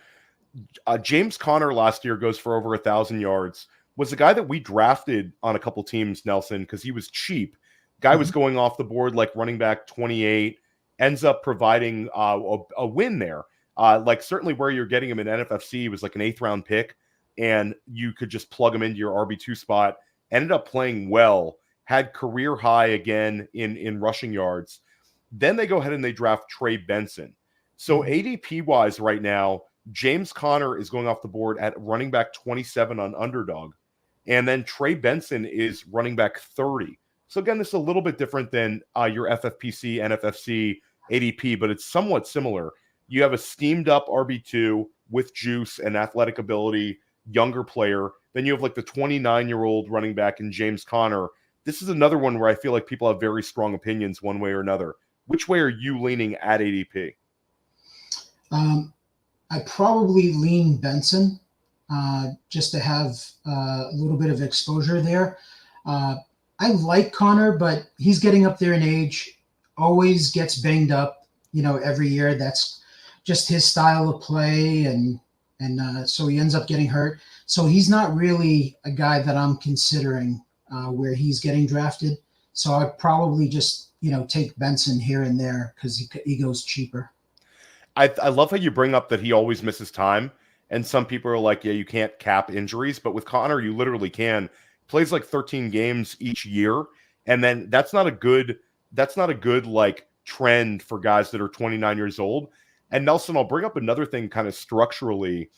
James Conner last year goes for over 1,000 yards. Was the guy that we drafted on a couple teams, Nelson, because he was cheap. Guy was going off the board like running back 28, ends up providing a win there. Like certainly where you're getting him in NFFC was like an 8th round pick, and you could just plug him into your RB2 spot. Ended up playing well, had career high again in rushing yards. Then they go ahead and they draft Trey Benson. So ADP wise right now, James Conner is going off the board at running back 27 on underdog. And then Trey Benson is running back 30. So again, this is a little bit different than your FFPC, NFFC, ADP, but it's somewhat similar. You have a steamed up RB2 with juice and athletic ability, younger player. Then you have like the 29-year-old running back in James Conner. This is another one where I feel like people have very strong opinions one way or another. Which way are you leaning at ADP? I probably lean Benson just to have a little bit of exposure there. I like Connor, but he's getting up there in age, always gets banged up, every year. That's just his style of play, and so he ends up getting hurt. So he's not really a guy that I'm considering where he's getting drafted. So I'd probably just, take Benson here and there because he goes cheaper. I love how you bring up that he always misses time. And some people are like, yeah, you can't cap injuries. But with Connor, you literally can. Plays like 13 games each year. And then that's not a good like trend for guys that are 29 years old. And Nelson, I'll bring up another thing kind of structurally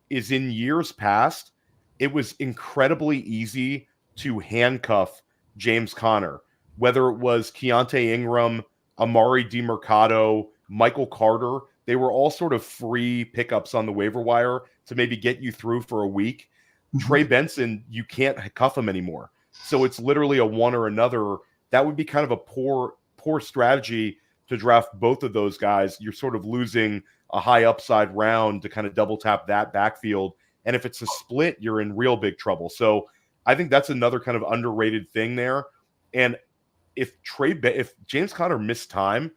is in years past, it was incredibly easy to handcuff James Conner, whether it was Keontae Ingram, Amari DiMercato, Michael Carter. They were all sort of free pickups on the waiver wire to maybe get you through for a week. Trey Benson, you can't cuff him anymore. So it's literally a one or another. That would be kind of a poor strategy to draft both of those guys. You're sort of losing a high upside round to kind of double tap that backfield. And if it's a split, you're in real big trouble. So I think that's another kind of underrated thing there. And if James Conner missed time,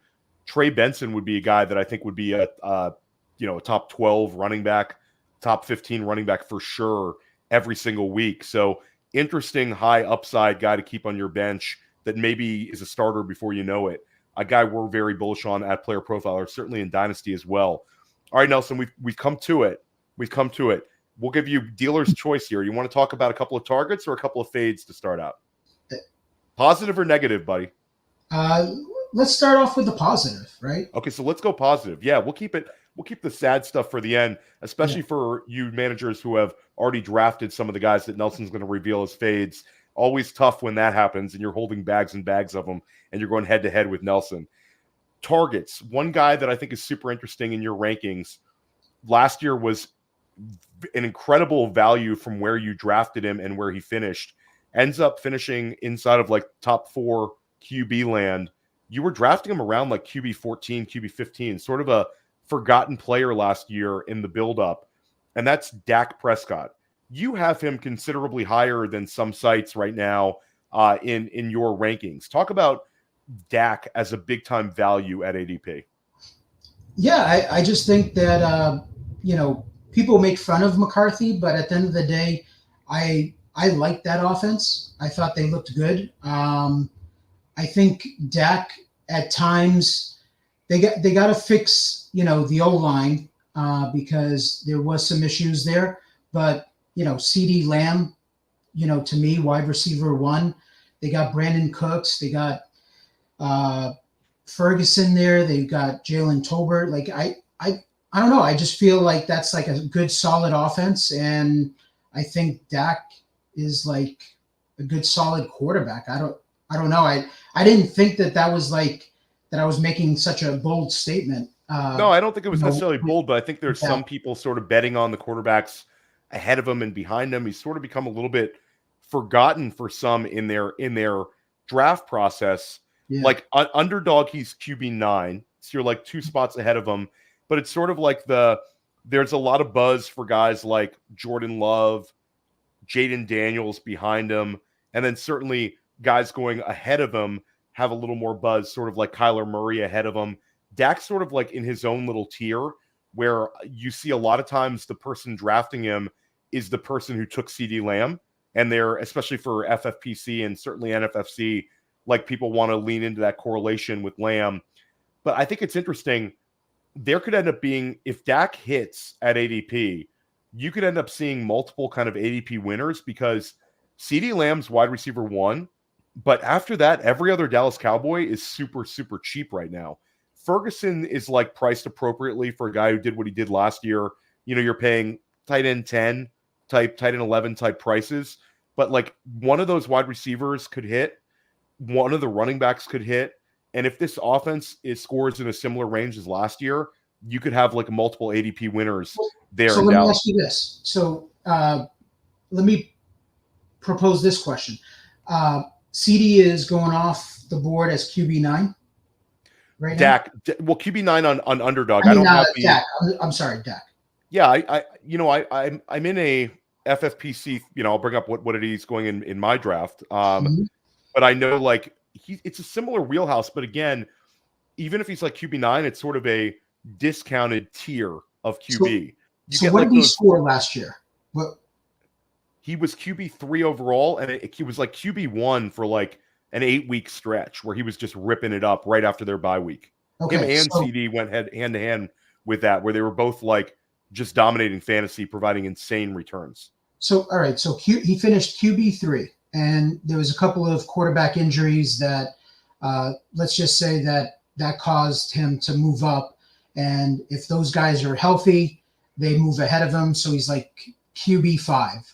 Trey Benson would be a guy that I think would be a top 12 running back top 15 running back for sure every single week. So interesting, high upside guy to keep on your bench that maybe is a starter before you know it. A guy we're very bullish on at Player Profiler, certainly in Dynasty as well. All right, Nelson, we've come to it. We've come to it. We'll give you dealer's choice here. You want to talk about a couple of targets or a couple of fades to start out? Positive or negative, buddy? Let's start off with the positive, right? Okay, so let's go positive. Yeah, we'll keep the sad stuff for the end, especially for you managers who have already drafted some of the guys that Nelson's going to reveal as fades. Always tough when that happens and you're holding bags and bags of them and you're going head to head with Nelson. Targets. One guy that I think is super interesting in your rankings last year was an incredible value from where you drafted him and where he finished. Ends up finishing inside of like top 4 QB land. You were drafting him around like QB 14, QB 15, sort of a forgotten player last year in the buildup, and that's Dak Prescott. You have him considerably higher than some sites right now in your rankings. Talk about Dak as a big-time value at ADP. Yeah, I just think that, people make fun of McCarthy, but at the end of the day, I like that offense. I thought they looked good. I think Dak at times they got to fix the O-line because there was some issues there. But CeeDee Lamb, to me, wide receiver 1. They got Brandon Cooks. They got Ferguson there. They got Jalen Tolbert. Like I don't know. I just feel like that's like a good solid offense, and I think Dak is like a good solid quarterback. I don't know. I didn't think that was like that I was making such a bold statement. No, I don't think it was necessarily bold, but I think there's some people sort of betting on the quarterbacks ahead of him and behind him. He's sort of become a little bit forgotten for some in their draft process. Yeah. Like underdog, he's QB 9, so you're like 2 spots ahead of him. But it's sort of like there's a lot of buzz for guys like Jordan Love, Jaden Daniels behind him, and then certainly guys going ahead of him have a little more buzz, sort of like Kyler Murray ahead of him. Dak's sort of like in his own little tier where you see a lot of times the person drafting him is the person who took CeeDee Lamb, and they're, especially for FFPC and certainly NFFC, like people want to lean into that correlation with Lamb. But I think it's interesting. There could end up being, if Dak hits at ADP, you could end up seeing multiple kind of ADP winners because CeeDee Lamb's wide receiver 1, but after that, every other Dallas Cowboy is super, super cheap right now. Ferguson is like priced appropriately for a guy who did what he did last year. You're paying tight end 10 type, tight end 11 type prices, but like one of those wide receivers could hit, one of the running backs could hit. And if this offense scores in a similar range as last year, you could have like multiple ADP winners there. So let me ask you this. So let me propose this question. CD is going off the board as QB9 right Dak, well, QB9 on underdog. now? I don't have Dak. I'm sorry, Dak. Yeah, I'm in a FFPC. I'll bring up what it is going in my draft. But I know like it's a similar wheelhouse. But again, even if he's like QB9, it's sort of a discounted tier of QB. So what did he score last year? What? He was QB3 overall, and he was like QB1 for like an 8-week stretch where he was just ripping it up right after their bye week. Okay, Him and CD went hand to hand with that, where they were both like just dominating fantasy, providing insane returns. So, all right. So he finished QB3, and there was a couple of quarterback injuries that, let's just say that caused him to move up. And if those guys are healthy, they move ahead of him. So he's like QB5.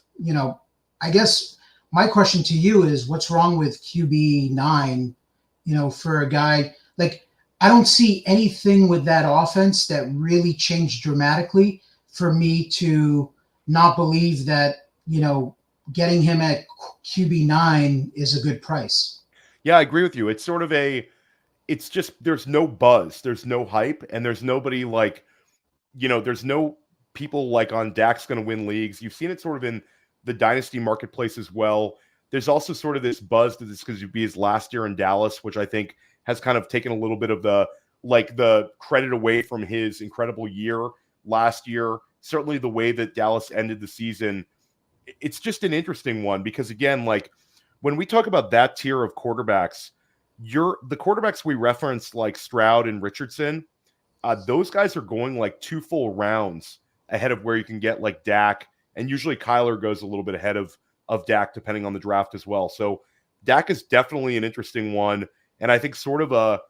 I guess my question to you is, what's wrong with QB9, for a guy like, I don't see anything with that offense that really changed dramatically for me to not believe that, getting him at QB9 is a good price. Yeah, I agree with you. It's sort of it's just, there's no buzz, there's no hype, and there's nobody like, there's no people like on Dak's going to win leagues. You've seen it sort of in the Dynasty marketplace as well. There's also sort of this buzz that this could be his last year in Dallas, which I think has kind of taken a little bit of the credit away from his incredible year last year. certainly the way that Dallas ended the season, it's just an interesting one because, again, like when we talk about that tier of quarterbacks, the quarterbacks we referenced, like Stroud and Richardson, those guys are going like 2 full rounds ahead of where you can get like Dak, and usually Kyler goes a little bit ahead of Dak depending on the draft as well. So Dak is definitely an interesting one, and I think sort of a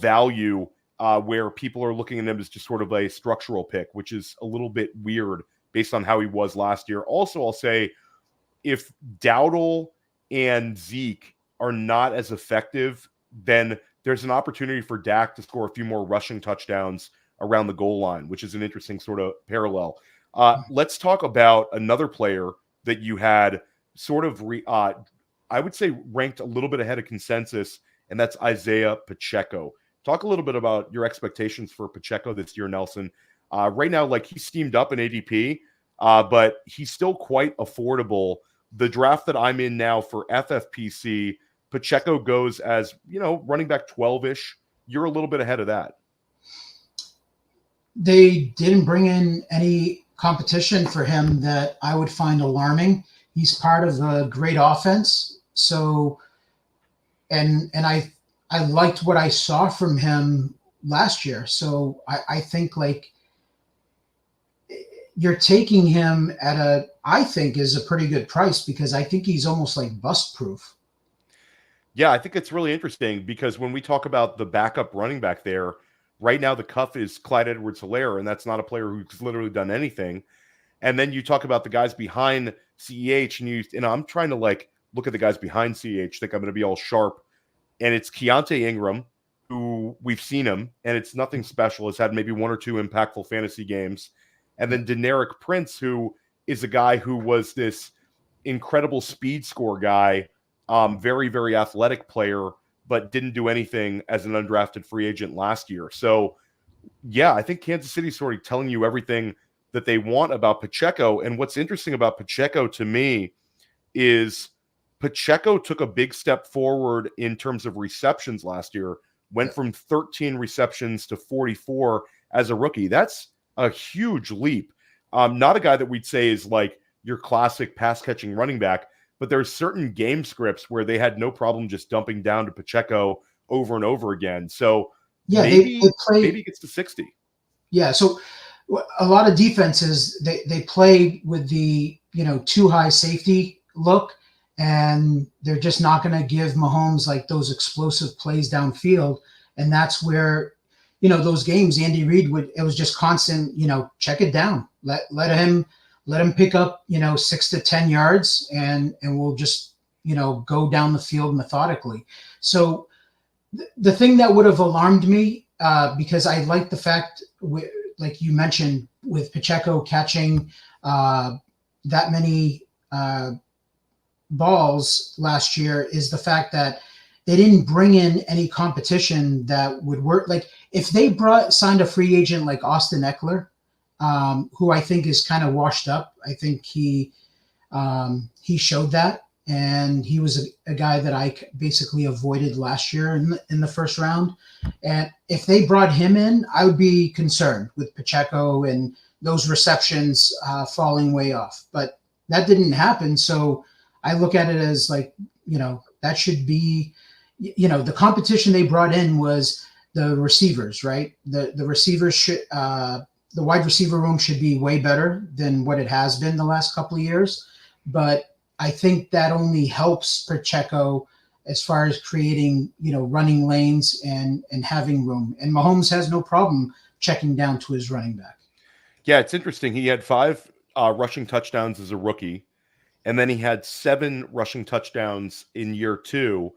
value where people are looking at him as just sort of a structural pick, which is a little bit weird based on how he was last year. Also, I'll say if Dowdle and Zeke are not as effective, then there's an opportunity for Dak to score a few more rushing touchdowns around the goal line, which is an interesting sort of parallel. Let's talk about another player that you had sort of, I would say, ranked a little bit ahead of consensus, and that's Isiah Pacheco. Talk a little bit about your expectations for Pacheco this year, Nelson. Right now, like, he's steamed up in ADP, but he's still quite affordable. The draft that I'm in now for FFPC, Pacheco goes as, running back 12-ish. You're a little bit ahead of that. They didn't bring in any competition for him that I would find alarming. He's part of a great offense. So, and I liked what I saw from him last year. So I think like you're taking him at I think is a pretty good price because I think he's almost like bust proof. Yeah, I think it's really interesting because when we talk about the backup running back there, right now the cuff is Clyde Edwards-Helaire, and that's not a player who's literally done anything. And then you talk about the guys behind CEH, and I'm trying to like look at the guys behind CEH, think I'm going to be all sharp. And it's Keontae Engram, who we've seen him, and it's nothing special. Has had maybe 1 or 2 impactful fantasy games. And then Deneric Prince, who is a guy who was this incredible speed score guy, very, very athletic player, but didn't do anything as an undrafted free agent last year. So, yeah, I think Kansas City's sort of telling you everything that they want about Pacheco. And what's interesting about Pacheco to me is Pacheco took a big step forward in terms of receptions last year, went from 13 receptions to 44 as a rookie. That's a huge leap. Not a guy that we'd say is like your classic pass-catching running back, but there's certain game scripts where they had no problem just dumping down to Pacheco over and over again. So yeah, maybe he gets to 60. Yeah, so a lot of defenses, they play with the, too high safety look, and they're just not going to give Mahomes like those explosive plays downfield. And that's where, those games, Andy Reid it was just constant, check it down, let him pick up, 6 to 10 yards and we'll just, go down the field methodically. So the thing that would have alarmed me, because I like the fact, like you mentioned, with Pacheco catching that many balls last year, is the fact that they didn't bring in any competition that would work. Like if they signed a free agent like Austin Eckler, who I think is kind of washed up. I think he showed that, and he was a guy that I basically avoided last year in the first round. And if they brought him in, I would be concerned with Pacheco and those receptions falling way off. But that didn't happen, so I look at it as like, that should be, the competition they brought in was the receivers, right? The receivers should. The wide receiver room should be way better than what it has been the last couple of years. But I think that only helps Pacheco as far as creating, running lanes and having room. And Mahomes has no problem checking down to his running back. Yeah, it's interesting. He had 5 rushing touchdowns as a rookie, and then he had 7 rushing touchdowns in year 2.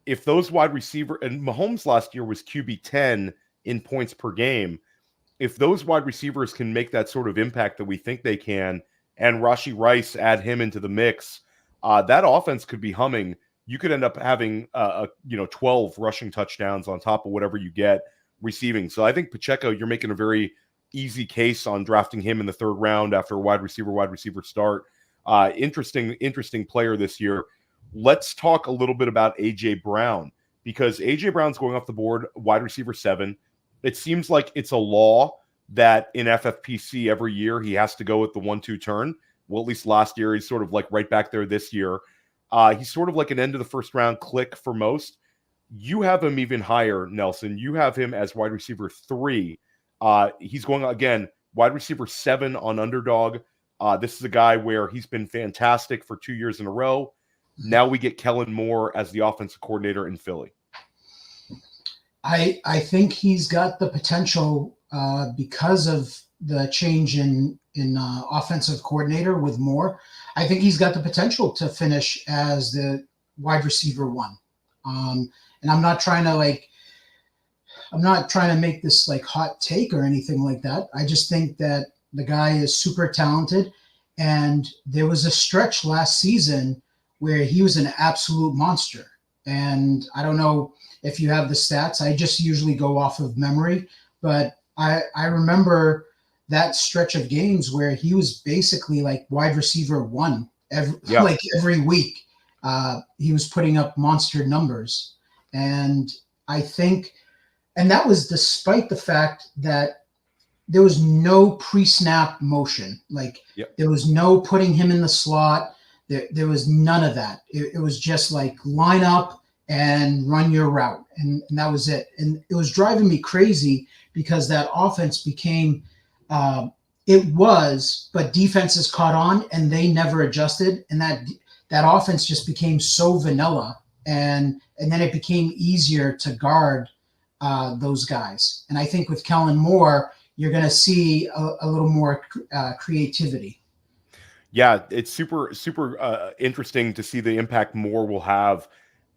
If those wide receiver, and Mahomes last year was QB 10 in points per game, if those wide receivers can make that sort of impact that we think they can, and Rashee Rice add him into the mix, that offense could be humming. You could end up having 12 rushing touchdowns on top of whatever you get receiving. So I think Pacheco, you're making a very easy case on drafting him in the 3rd round after a wide receiver start. Interesting player this year. Let's talk a little bit about AJ Brown, because AJ Brown's going off the board, wide receiver 7. It seems like it's a law that in FFPC every year he has to go with the 1-2 turn. Well, at least last year, he's sort of like right back there this year. He's sort of like an end of the first round click for most. You have him even higher, Nelson. You have him as wide receiver 3. He's going, again, wide receiver 7 on Underdog. This is a guy where he's been fantastic for 2 years in a row. Now we get Kellen Moore as the offensive coordinator in Philly. I think he's got the potential because of the change in offensive coordinator with Moore. I think he's got the potential to finish as the wide receiver 1. And I'm not trying to make this like hot take or anything like that. I just think that the guy is super talented. And there was a stretch last season where he was an absolute monster. And I don't know if you have the stats. I just usually go off of memory. But I remember that stretch of games where he was basically like wide receiver 1 every week. He was putting up monster numbers. And I think, and that was despite the fact that there was no pre-snap motion. Like there was no putting him in the slot. There was none of that. It was just like line up and run your route. And that was it. And it was driving me crazy because that offense became, but defenses caught on and they never adjusted. And that offense just became so vanilla. And then it became easier to guard those guys. And I think with Kellen Moore, you're going to see a little more creativity. Yeah, it's super, super interesting to see the impact Moore will have.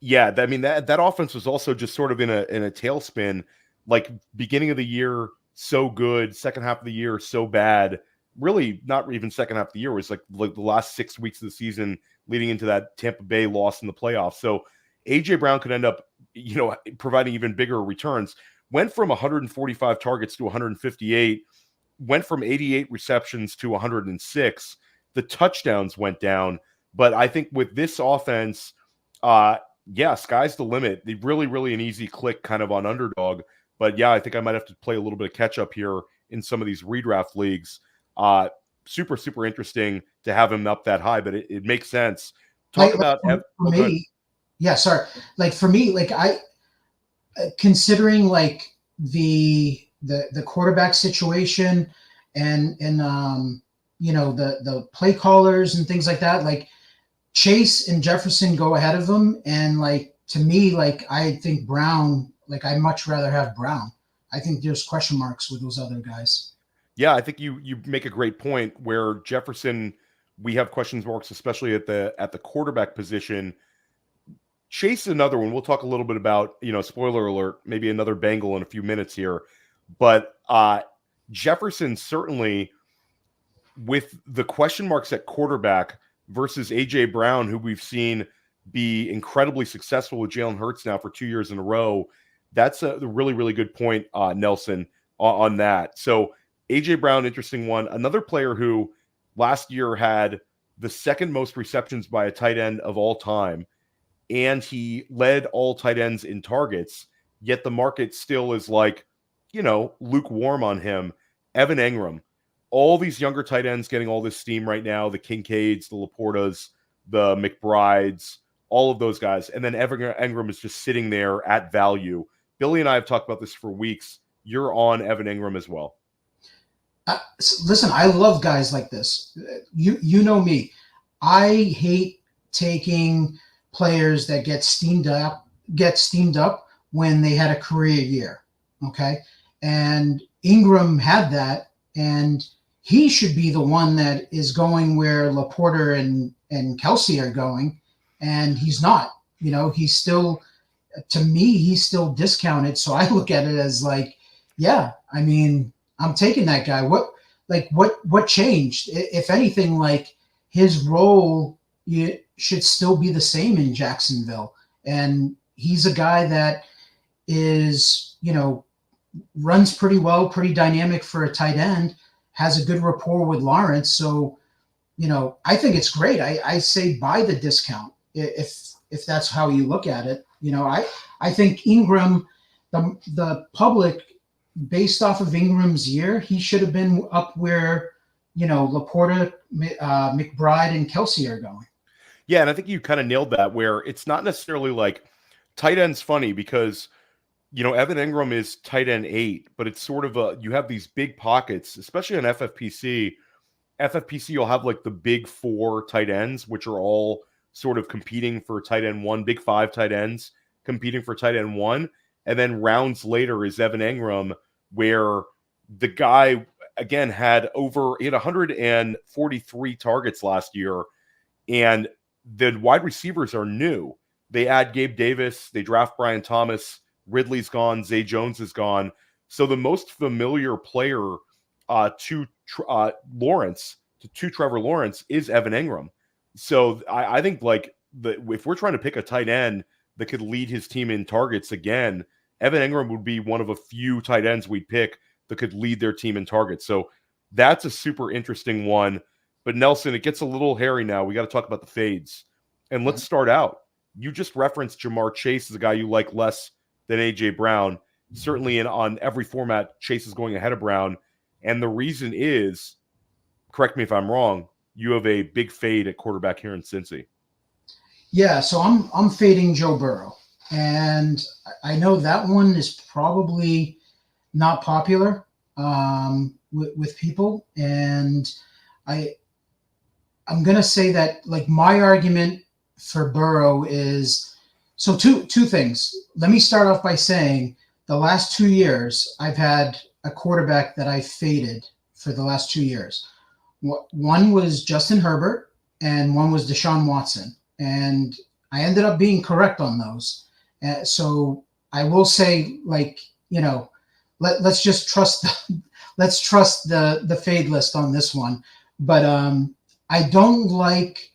Yeah, I mean, that offense was also just sort of in a tailspin. Like beginning of the year, so good. Second half of the year, so bad. Really, not even second half of the year. It was like the last 6 weeks of the season leading into that Tampa Bay loss in the playoffs. So A.J. Brown could end up, providing even bigger returns. Went from 145 targets to 158. Went from 88 receptions to 106. The touchdowns went down. But I think with this offense, sky's the limit. They really an easy click kind of on Underdog. But yeah, I think I might have to play a little bit of catch up here in some of these redraft leagues. Super interesting to have him up that high, but it makes sense. Talk about for me. Yeah, sorry. Like for me, like considering like the quarterback situation and the play callers and things like that, like Chase and Jefferson go ahead of him. And like, to me, like, I think Brown, like I'd much rather have Brown. I think there's question marks with those other guys. Yeah, I think you make a great point where Jefferson, we have question marks, especially at the quarterback position. Chase is another one. We'll talk a little bit about, spoiler alert, maybe another Bengal in a few minutes here. But Jefferson certainly, with the question marks at quarterback versus A.J. Brown, who we've seen be incredibly successful with Jalen Hurts now for 2 years in a row, that's a really good point, Nelson, on that. So A.J. Brown, interesting one. Another player who last year had the second most receptions by a tight end of all time, and he led all tight ends in targets, yet the market still is like, lukewarm on him. Evan Engram. All these younger tight ends getting all this steam right now, the Kincaids, the Laportas, the McBrides, all of those guys. And then Evan Engram is just sitting there at value. Billy and I have talked about this for weeks. You're on Evan Engram as well. Listen, I love guys like this. You know me. I hate taking players that get steamed up when they had a career year. Okay. And Engram had that, and he should be the one that is going where Laporta and Kelsey are going. And he's not, he's still, to me, he's still discounted. So I look at it as like, yeah, I mean, I'm taking that guy. What changed? If anything, like his role should still be the same in Jacksonville. And he's a guy that is, runs pretty well, pretty dynamic for a tight end, has a good rapport with Lawrence. So, I think it's great. I say buy the discount if that's how you look at it. I think Engram, the public based off of Ingram's year, he should have been up where, Laporta, McBride, and Kelsey are going. Yeah, and I think you kind of nailed that, where it's not necessarily like tight end's funny because, Evan Engram is tight end 8, but it's sort of you have these big pockets, especially on FFPC. FFPC, you'll have like the big 4 tight ends, which are all sort of competing for tight end 1, big 5 tight ends competing for tight end 1. And then rounds later is Evan Engram, where the guy, again, he had 143 targets last year. And the wide receivers are new. They add Gabe Davis, they draft Brian Thomas, Ridley's gone, Zay Jones is gone. So the most familiar player to Trevor Lawrence is Evan Engram. So I think like if we're trying to pick a tight end that could lead his team in targets again, Evan Engram would be one of a few tight ends we'd pick that could lead their team in targets. So that's a super interesting one. But Nelson, it gets a little hairy now. We got to talk about the fades. And let's start out. You just referenced Jamar Chase as a guy you like less than A.J. Brown. Certainly on every format, Chase is going ahead of Brown. And the reason is, correct me if I'm wrong, you have a big fade at quarterback here in Cincy. Yeah, so I'm fading Joe Burrow. And I know that one is probably not popular with people. And I'm going to say that, like, my argument for Burrow is, so two things. Let me start off by saying the last 2 years, I've had a quarterback that I faded for the last 2 years. One was Justin Herbert and one was Deshaun Watson. And I ended up being correct on those. So I will say, like, let's just trust the fade list on this one. But I don't like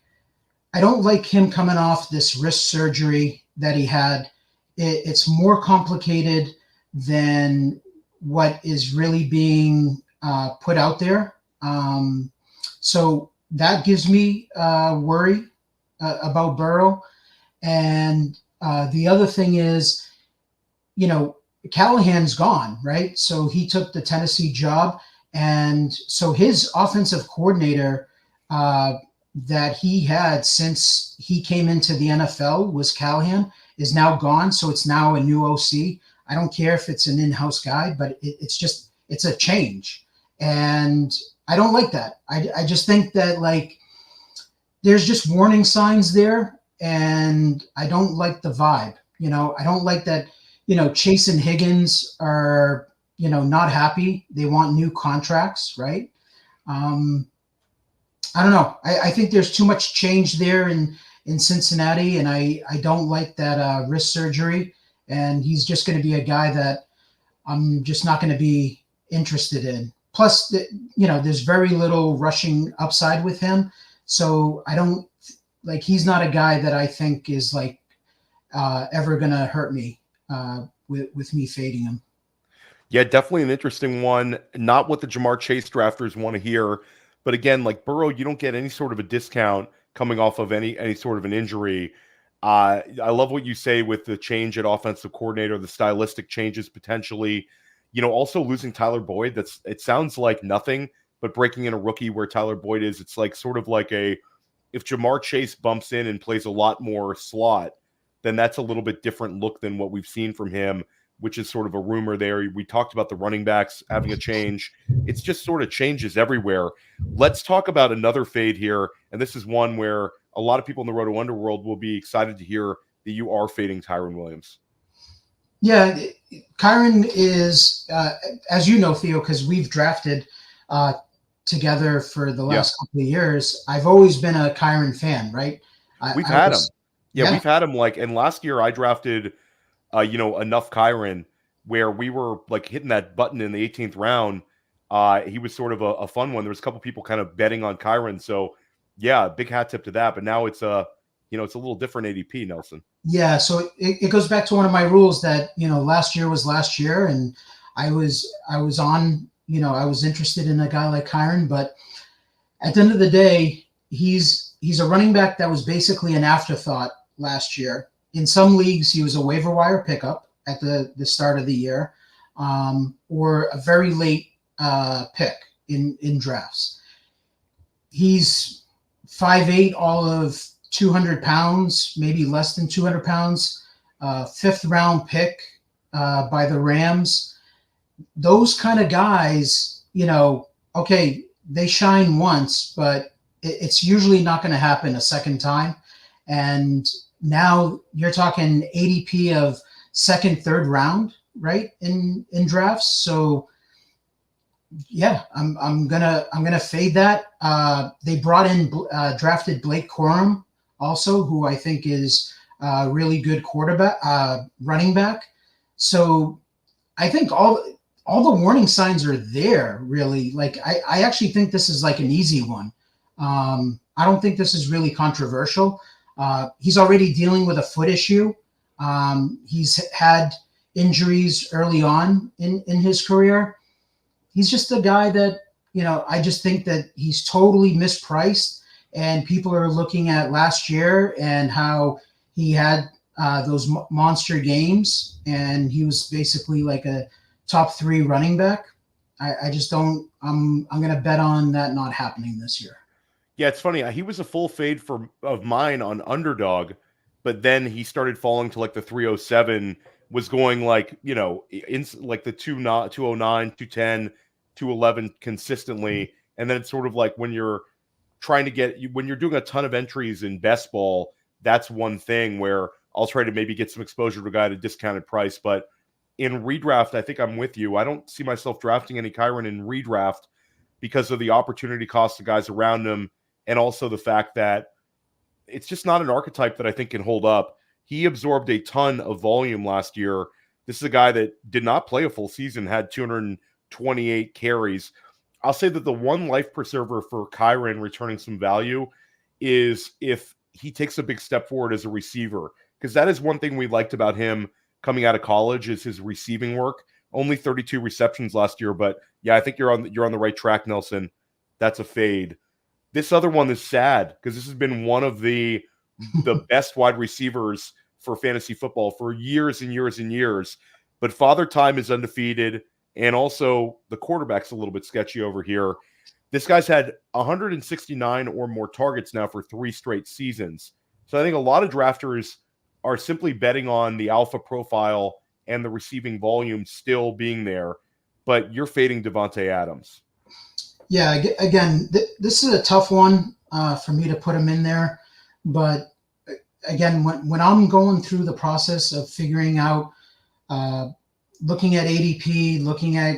him coming off this wrist surgery that he had. It's more complicated than what is really being put out there. So that gives me worry about Burrow. And the other thing is, Callahan's gone, right? So he took the Tennessee job. And so his offensive coordinator that he had since he came into the NFL was Callahan, is now gone. So it's now a new OC. I don't care if it's an in-house guy, but it's a change. And I don't like that. I just think that, like, there's just warning signs there. And I don't like the vibe. I don't like that, Chase and Higgins are, not happy. They want new contracts, right? I don't know. I think there's too much change there in Cincinnati, and I don't like that wrist surgery. And he's just going to be a guy that I'm just not going to be interested in. Plus, there's very little rushing upside with him. So I don't like, he's not a guy that I think is like ever going to hurt me with me fading him. Yeah, definitely an interesting one. Not what the Jamar Chase drafters want to hear. But again, like Burrow, you don't get any sort of a discount coming off of any sort of an injury. I love what you say with the change at offensive coordinator, the stylistic changes potentially. Also losing Tyler Boyd, it sounds like nothing, but breaking in a rookie where Tyler Boyd is, it's like sort of like if Jamar Chase bumps in and plays a lot more slot, then that's a little bit different look than what we've seen from him, which is sort of a rumor there. We talked about the running backs having a change. It's just sort of changes everywhere. Let's talk about another fade here. And this is one where a lot of people in the Roto Underworld will be excited to hear that you are fading Kyren Williams. Yeah, Kyren is, as you know, Theo, because we've drafted together for the last couple of years. I've always been a Kyren fan, right? We've had him. Yeah, we've had him. And last year I drafted enough Kyren where we were like hitting that button in the 18th round. He was sort of a fun one. There was a couple people kind of betting on Kyren. So yeah, big hat tip to that. But now it's it's a little different ADP, Nelson. Yeah. So it goes back to one of my rules that, last year was last year. And I was on, I was interested in a guy like Kyren, but at the end of the day, he's a running back that was basically an afterthought last year. In some leagues, he was a waiver wire pickup at the start of the year. or a very late pick in drafts. He's 5'8", all of 200 pounds, maybe less than 200 pounds, fifth round pick by the Rams. Those kind of guys, okay, they shine once, but it's usually not going to happen a second time. And now you're talking ADP of second, third round, right, in drafts. So yeah, I'm gonna fade that. They brought in drafted Blake Corum also, who I think is a really good quarterback, running back. So I think all the warning signs are there, really. Like I actually think this is like an easy one. I don't think this is really controversial. He's already dealing with a foot issue. He's had injuries early on in his career. He's just a guy that, I just think that he's totally mispriced, and people are looking at last year and how he had those monster games, and he was basically like a top 3 running back. I just don't. I'm going to bet on that not happening this year. Yeah, it's funny. He was a full fade of mine on Underdog, but then he started falling to like the 307. Was going like in like the 209, 210, 211 consistently, and then it's sort of like when you're trying to when you're doing a ton of entries in best ball, that's one thing where I'll try to maybe get some exposure to a guy at a discounted price, but in redraft, I think I'm with you. I don't see myself drafting any Kyren in redraft because of the opportunity cost of guys around him, and also the fact that it's just not an archetype that I think can hold up. He absorbed a ton of volume last year. This is a guy that did not play a full season, had 228 carries. I'll say that the one life preserver for Kyren returning some value is if he takes a big step forward as a receiver, because that is one thing we liked about him coming out of college is his receiving work. Only 32 receptions last year, but yeah, I think you're on the right track, Nelson. That's a fade. This other one is sad because this has been one of the best wide receivers for fantasy football for years and years and years. But Father Time is undefeated, and also the quarterback's a little bit sketchy over here. This guy's had 169 or more targets now for 3 straight seasons. So I think a lot of drafters are simply betting on the alpha profile and the receiving volume still being there, but you're fading Devontae Adams. Yeah, again, this is a tough one for me to put him in there. But again, when I'm going through the process of figuring out, looking at ADP, looking at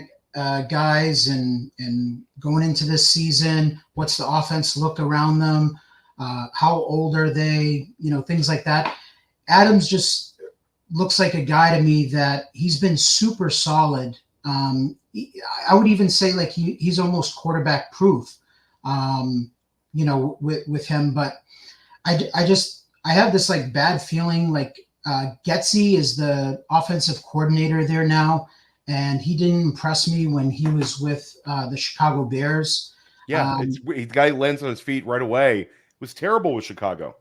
guys and going into this season, what's the offense look around them, how old are they, things like that. Adams just looks like a guy to me that he's been super solid. I would even say like he's almost quarterback proof, with him. But I have this like bad feeling like Getsy is the offensive coordinator there now, and he didn't impress me when he was with the Chicago Bears. Yeah, the guy lands on his feet right away. It was terrible with Chicago.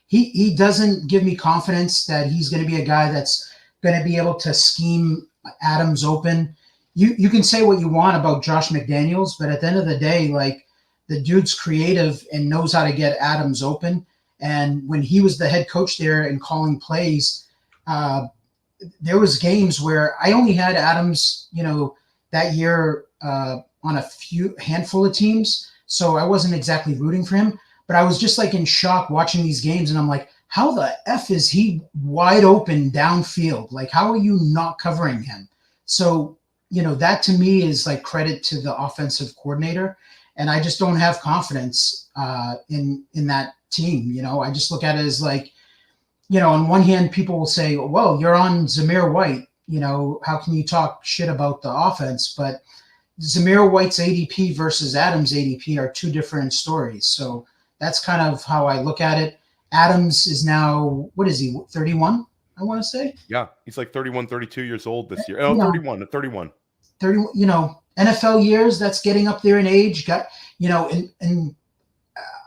He doesn't give me confidence that he's going to be a guy that's going to be able to scheme Adams open. You can say what you want about Josh McDaniels, but at the end of the day, like the dude's creative and knows how to get Adams open. And when he was the head coach there and calling plays, there was games where I only had Adams, that year on a handful of teams. So I wasn't exactly rooting for him, but I was just like in shock watching these games. And I'm like, how the F is he wide open downfield? Like, how are you not covering him? So, that to me is like credit to the offensive coordinator. And I just don't have confidence in that team. I just look at it as like, on one hand, people will say, well, you're on Zamir White. How can you talk shit about the offense? But Zamir White's ADP versus Adams' ADP are 2 different stories. So that's kind of how I look at it. Adams is now, what is he, 31, I want to say? Yeah, he's like 31, 32 years old this year. Oh, 31. 30, NFL years, that's getting up there in age. And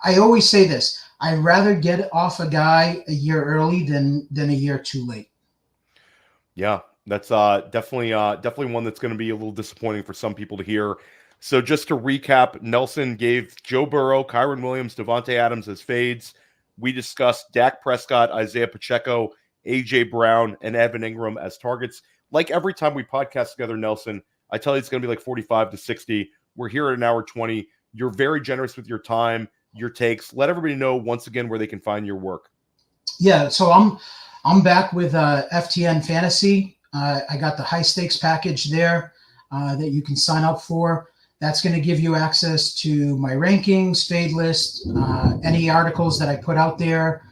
I always say this, I'd rather get off a guy a year early than a year too late. Yeah, That's definitely one that's going to be a little disappointing for some people to hear. So just to recap, Nelson gave Joe Burrow, Kyren Williams, Devontae Adams as fades. We discussed Dak Prescott, Isiah Pacheco, A.J. Brown, and Evan Engram as targets. Like every time we podcast together, Nelson, I tell you it's going to be like 45 to 60. We're here at an hour 20. You're very generous with your time, your takes. Let everybody know once again where they can find your work. Yeah, so I'm back with FTN Fantasy. I got the high stakes package there that you can sign up for. That's going to give you access to my rankings, fade list, any articles that I put out there.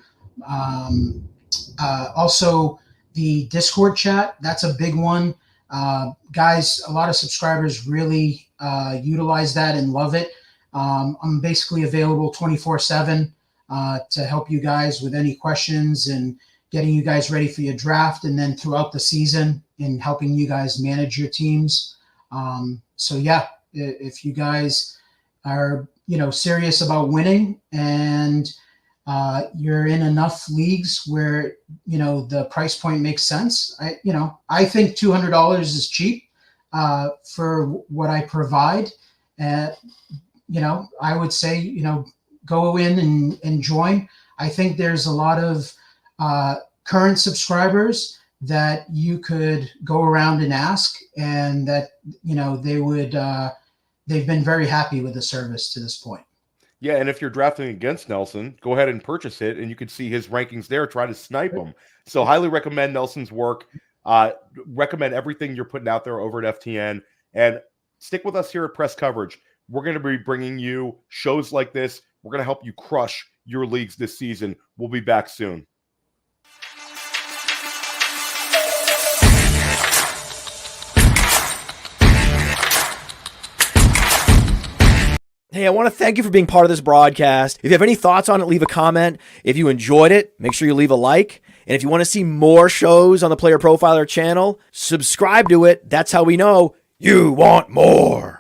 Also, the Discord chat, that's a big one. Guys, a lot of subscribers really utilize that and love it. I'm basically available 24/7 to help you guys with any questions and getting you guys ready for your draft, and then throughout the season in helping you guys manage your teams. So yeah, if you guys are, serious about winning and you're in enough leagues where, the price point makes sense. I think $200 is cheap for what I provide. I would say, go in and join. I think there's a lot of current subscribers that you could go around and ask, and that, they've been very happy with the service to this point. Yeah, and if you're drafting against Nelson, go ahead and purchase it, and you can see his rankings there. Try to snipe them. So highly recommend Nelson's work. Recommend everything you're putting out there over at FTN. And stick with us here at Press Coverage. We're going to be bringing you shows like this. We're going to help you crush your leagues this season. We'll be back soon. Hey, I want to thank you for being part of this broadcast. If you have any thoughts on it, leave a comment. If you enjoyed it, make sure you leave a like. And if you want to see more shows on the Player Profiler channel, subscribe to it. That's how we know you want more.